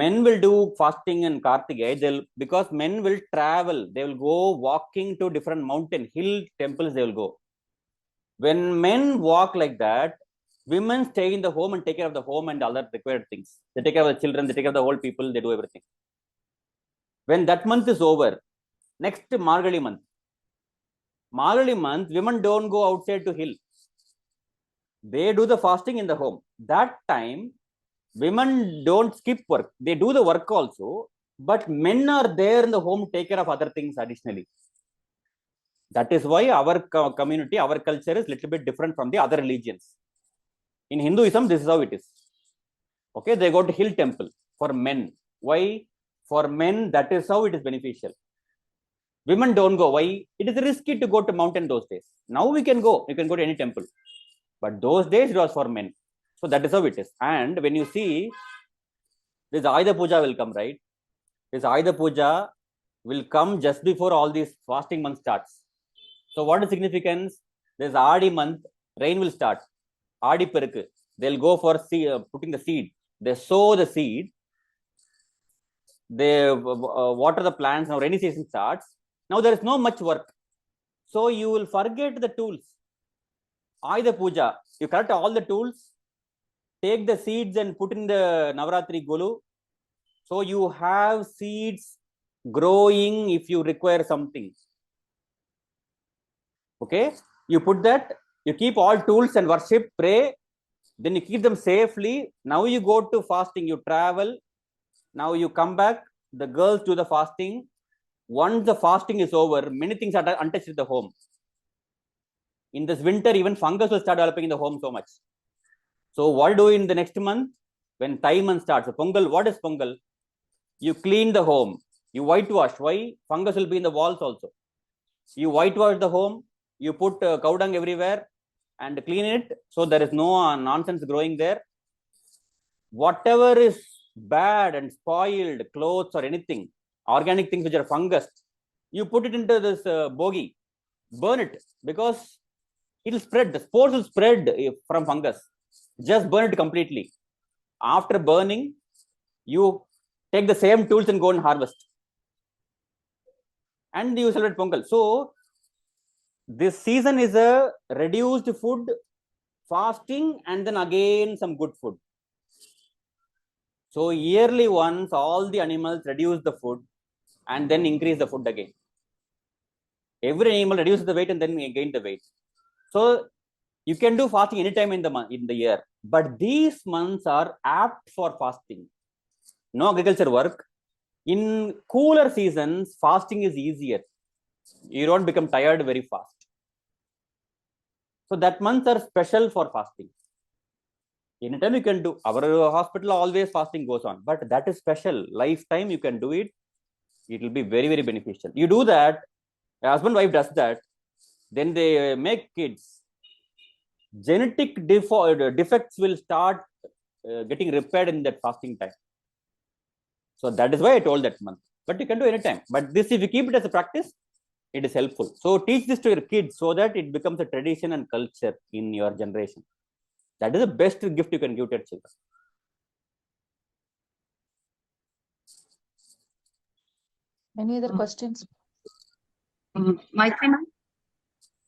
Men will do fasting in Kartikeya because men will travel. They will go walking to different mountain, hill temples. They will go. When men walk like that, women stay in the home and take care of the home and other required things. They take care of the children. They take care of the old people. They do everything. When that month is over, next Margali month, women don't go outside to hill. They do the fasting in the home. That time, women don't skip work. They do the work also, but men are there in the home to take care of other things additionally. That is why our community, our culture is a little bit different from the other religions. In Hinduism, this is how it is. Okay, they go to hill temple for men. Why? For men, that is how it is beneficial. Women don't go. Why? It is risky to go to mountain those days. Now we can go. You can go to any temple. But those days it was for men. So that is how it is. And when you see, this Ayuda Puja will come, right? This Ayuda Puja will come just before all these fasting month starts. So what is significance? This Adi month, rain will start. Adi Perku. They'll go for putting the seed. They sow the seed. They water the plants. Now rainy season starts. Now there is no much work. So you will forget the tools. Ayuda Puja, you collect all the tools, take the seeds and put in the Navaratri Golu. So you have seeds growing if you require something. Okay, you put that, you keep all tools and worship, pray, then you keep them safely. Now you go to fasting, you travel. Now you come back, the girls do the fasting. Once the fasting is over, many things are untouched in the home. In this winter, even fungus will start developing in the home so much. So what do in the next month? When Thai month starts, Pongal, what is Pongal? You clean the home. You whitewash. Why? Fungus will be in the walls also. You whitewash the home. You put cow dung everywhere and clean it. So there is no nonsense growing there. Whatever is bad and spoiled, clothes or anything, organic things which are fungus, you put it into this bogie, burn it, because it will spread. The spores will spread from fungus. Just burn it completely. After burning, you take the same tools and go and harvest. And you celebrate Pongal. So this season is a reduced food, fasting, and then again some good food. So yearly once, all the animals reduce the food and then increase the food again. Every animal reduces the weight and then gain the weight. So you can do fasting anytime in the year, but these months are apt for fasting. No agriculture work. In cooler seasons, fasting is easier. You don't become tired very fast. So that months are special for fasting. Anytime you can do. Our hospital always fasting goes on, but that is special. Lifetime you can do it. It will be very, very beneficial. You do that, husband wife does that, then they make kids. Genetic defects will start getting repaired in that fasting time. So that is why I told that month. But you can do anytime. But this, if you keep it as a practice, it is helpful. So teach this to your kids so that it becomes a tradition and culture in your generation. That is the best gift you can give to your children. Any other questions? Maitri ma'am,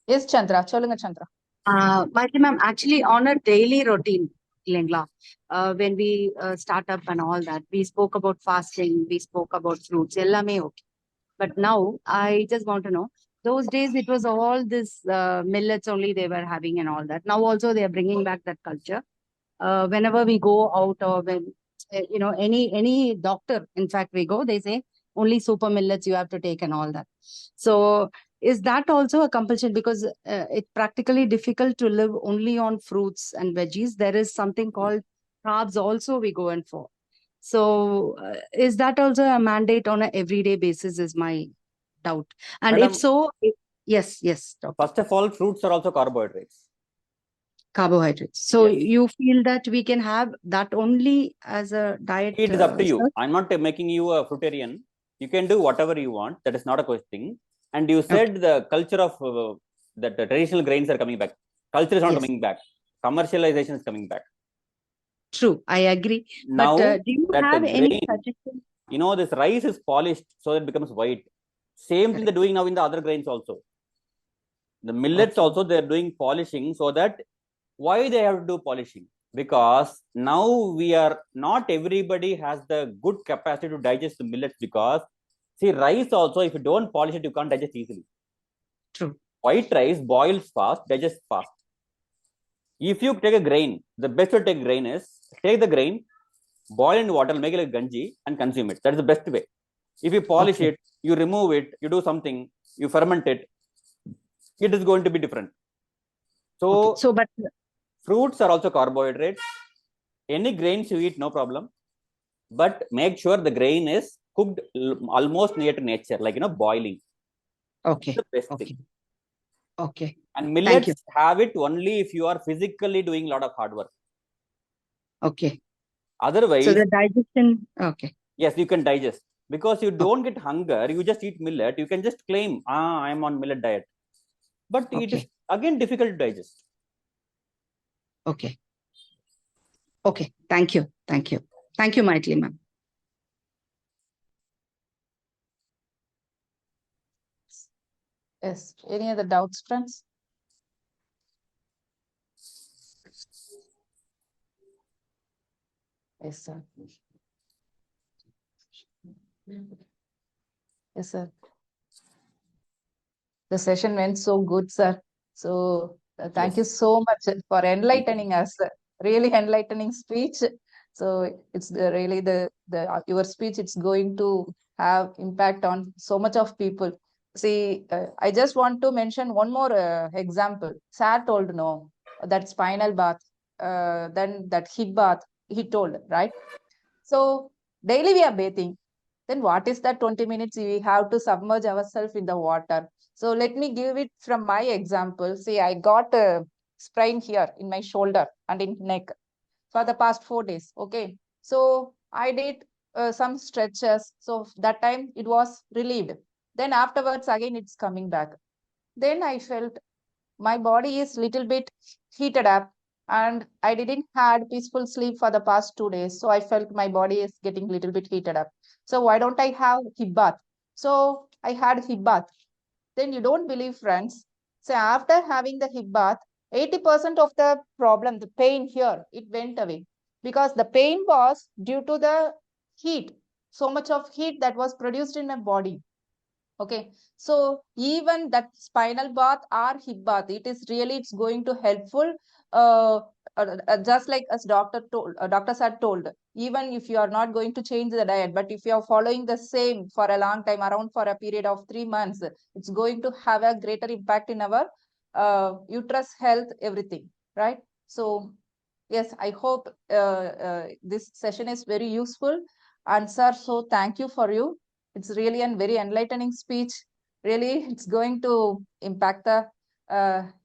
Yes, Chandra. Cholunga Chandra. Maitri ma'am, actually on a daily routine, Lingla, when we start up and all that, we spoke about fasting, we spoke about fruits, ellame okay. But now I just want to know, those days it was all this millets only they were having and all that. Now also they are bringing back that culture. Whenever we go out or when, any doctor, in fact, we go, they say only super millets you have to take and all that. So is that also a compulsion? Because it's practically difficult to live only on fruits and veggies. There is something called carbs also we go in for. So is that also a mandate on an everyday basis is my doubt. And Madam, if so, yes, doctor. First of all, fruits are also carbohydrates. Carbohydrates. So Yes. you feel that we can have that only as a diet? It is up to you. I'm not making you a fruitarian. You can do whatever you want. That is not a question. And you said the culture of that the traditional grains are coming back. Culture is not coming back. Commercialization is coming back. True, I agree. Now, But do you that have grain, any suggestion? this rice is polished so that it becomes white. Same thing they're doing now in the other grains also. The millets also, they're doing polishing so that, why they have to do polishing? Because now not everybody has the good capacity to digest the millets, because see, rice also, if you don't polish it, you can't digest easily. True. White rice boils fast, digests fast. If you take a grain, the best way to take grain is take the grain, boil in water, make it like ganji and consume it. That is the best way. If you polish it, you remove it, you do something, you ferment it, it is going to be different. So but fruits are also carbohydrates. Any grains you eat, no problem. But make sure the grain is cooked almost near to nature, like, boiling. Okay. The best Okay. thing. Okay. And Thank you. millets have it only if you are physically doing a lot of hard work. Okay. Otherwise, So the digestion. Okay. yes, you can digest. Because you don't get hunger, you just eat millet, you can just claim, I'm on millet diet. But it is again difficult to digest. Okay. Okay. Thank you. Thank you. Thank you, Maitli ma'am. Yes. Any other doubts, friends? Yes, sir. Yes, sir. The session went so good, sir. So thank you so much for enlightening us. Really enlightening speech. So it's really your speech. It's going to have impact on so much of people. See, I just want to mention one more example. Sir told no that spinal bath, then that hip bath. He told, right? So daily we are bathing. Then what is that 20 minutes we have to submerge ourselves in the water? So let me give it from my example. See, I got a sprain here in my shoulder and in neck for the past 4 days. Okay. So I did some stretches. So that time it was relieved. Then afterwards, again, it's coming back. Then I felt my body is little bit heated up and I didn't had peaceful sleep for the past 2 days. So I felt my body is getting little bit heated up. So why don't I have hip bath? So I had hip bath. Then you don't believe, friends. So after having the hip bath, 80% of the problem, the pain here, it went away because the pain was due to the heat, so much of heat that was produced in my body. Okay, so even that spinal bath or hip bath, it's going to helpful. Just like as doctors had told, even if you are not going to change the diet, but if you are following the same for a long time, around for a period of 3 months, it's going to have a greater impact in our uterus health, everything, right? So yes, I hope this session is very useful. And sir, so thank you for you. It's really a very enlightening speech. Really, it's going to impact the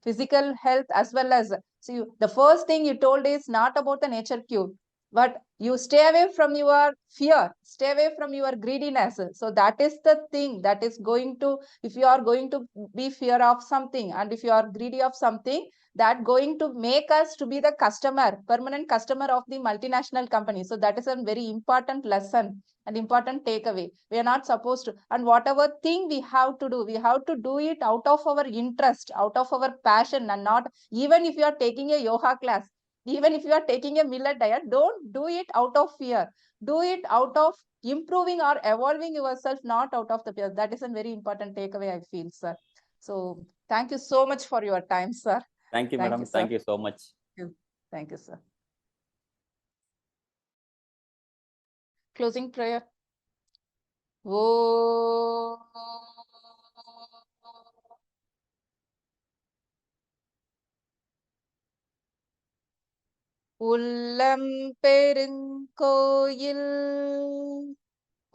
physical health as well as, see, the first thing you told is not about the nature cure, but you stay away from your fear, stay away from your greediness. So that is the thing that is going to, if you are going to be fear of something and if you are greedy of something, that going to make us to be the permanent customer of the multinational company. So that is a very important lesson, an important takeaway. We are not supposed to, and whatever thing we have to do it out of our interest, out of our passion, and not, even if you are taking a yoga class, even if you are taking a millet diet, don't do it out of fear. Do it out of improving or evolving yourself, not out of the fear. That is a very important takeaway, I feel, sir. So thank you so much for your time, sir. Thank you, madam. Thank you so much. Thank you, sir. Closing prayer. உள்ளம் பெருங்கோயில்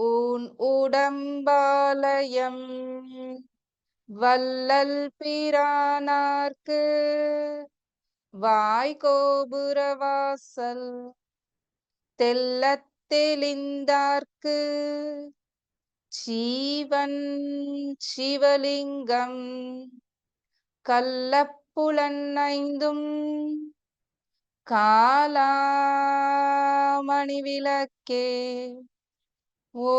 உன் உடம்பாலயம் வள்ளல் பிரானார்க்கு வாய்கோபுரவாசல் தெள்ளத் தெளிந்தார்க்கு ஜீவன் சிவலிங்கம் கள்ளப்புலனைந்தும் காலாமணி விளக்கே ஓ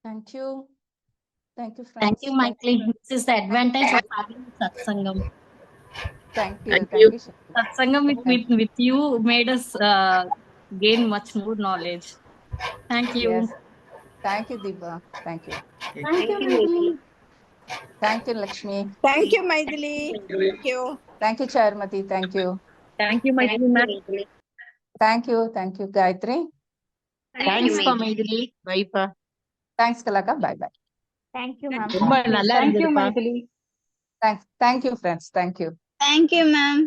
Thank you. Thank you, friends. Thank you, Maitli. This is the advantage of having satsangam. Thank you. Thank you. Satsangam with you made us gain much more knowledge. Thank you. Yes. Thank you, Diba. Thank you. Thank you, Maitli. Thank you, Lakshmi. Thank you, Maithili. Thank you. Thank you, Charmati. Thank you. Thank you, Maitli. Thank you. Thank you, Gayatri. Thanks for Maitli. Bye, pa. Thanks, Kalaka. Bye bye. Thank you, ma'am. ரொம்ப நல்லா Thank you, இருந்ததுப்பா. Maithili. Thank you, friends. Thank you. Thank you, ma'am.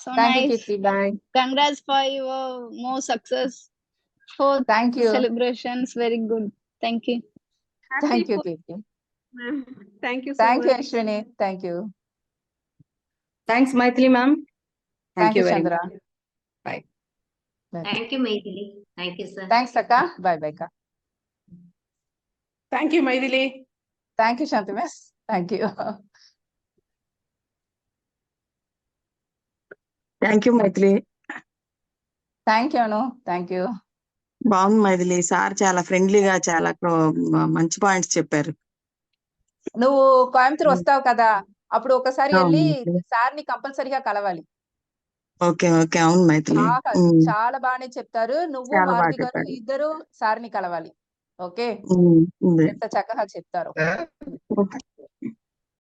So Thank you, nice. Kirti. Bye. Congrats for your more success. For Thank you. celebrations, very good. Thank you. Thank you, Kirti. ma'am. Thank you so Thank you, much. Ashwini. Thank you. Thanks, Maithili ma'am. Thank you, very Chandra. much. Bye. Bye. Thank you, Maithili. Thank you, sir. Thanks, Akka. Bye, bye, Akka. Thank you, Maithili. Thank you, Shanti Miss. Thank you. Thank you Maithili. Thank you, Anu. Thank you. బాగుంది Maithili. Sir చాలా ఫ్రెండ్లీగా చాలా మంచి points చెప్పారు. నువ్వు కోయంబత్తూర్ వస్తావు కదా, అప్పుడు ఒకసారి అవును వెళ్ళి మైథిలి. సార్ని కంపల్సరీగా కలవాలి. ఓకే ఓకే అవును మైథిలి. చాలా బాగానే చెప్తారు. నువ్వు చాలా బాగా మారుతి గారు చెప్పారు. ఇద్దరు సార్ని కలవాలి. ఓకే, ఉంది. ఎంత చక్కగా చెప్తారు. ఓకే.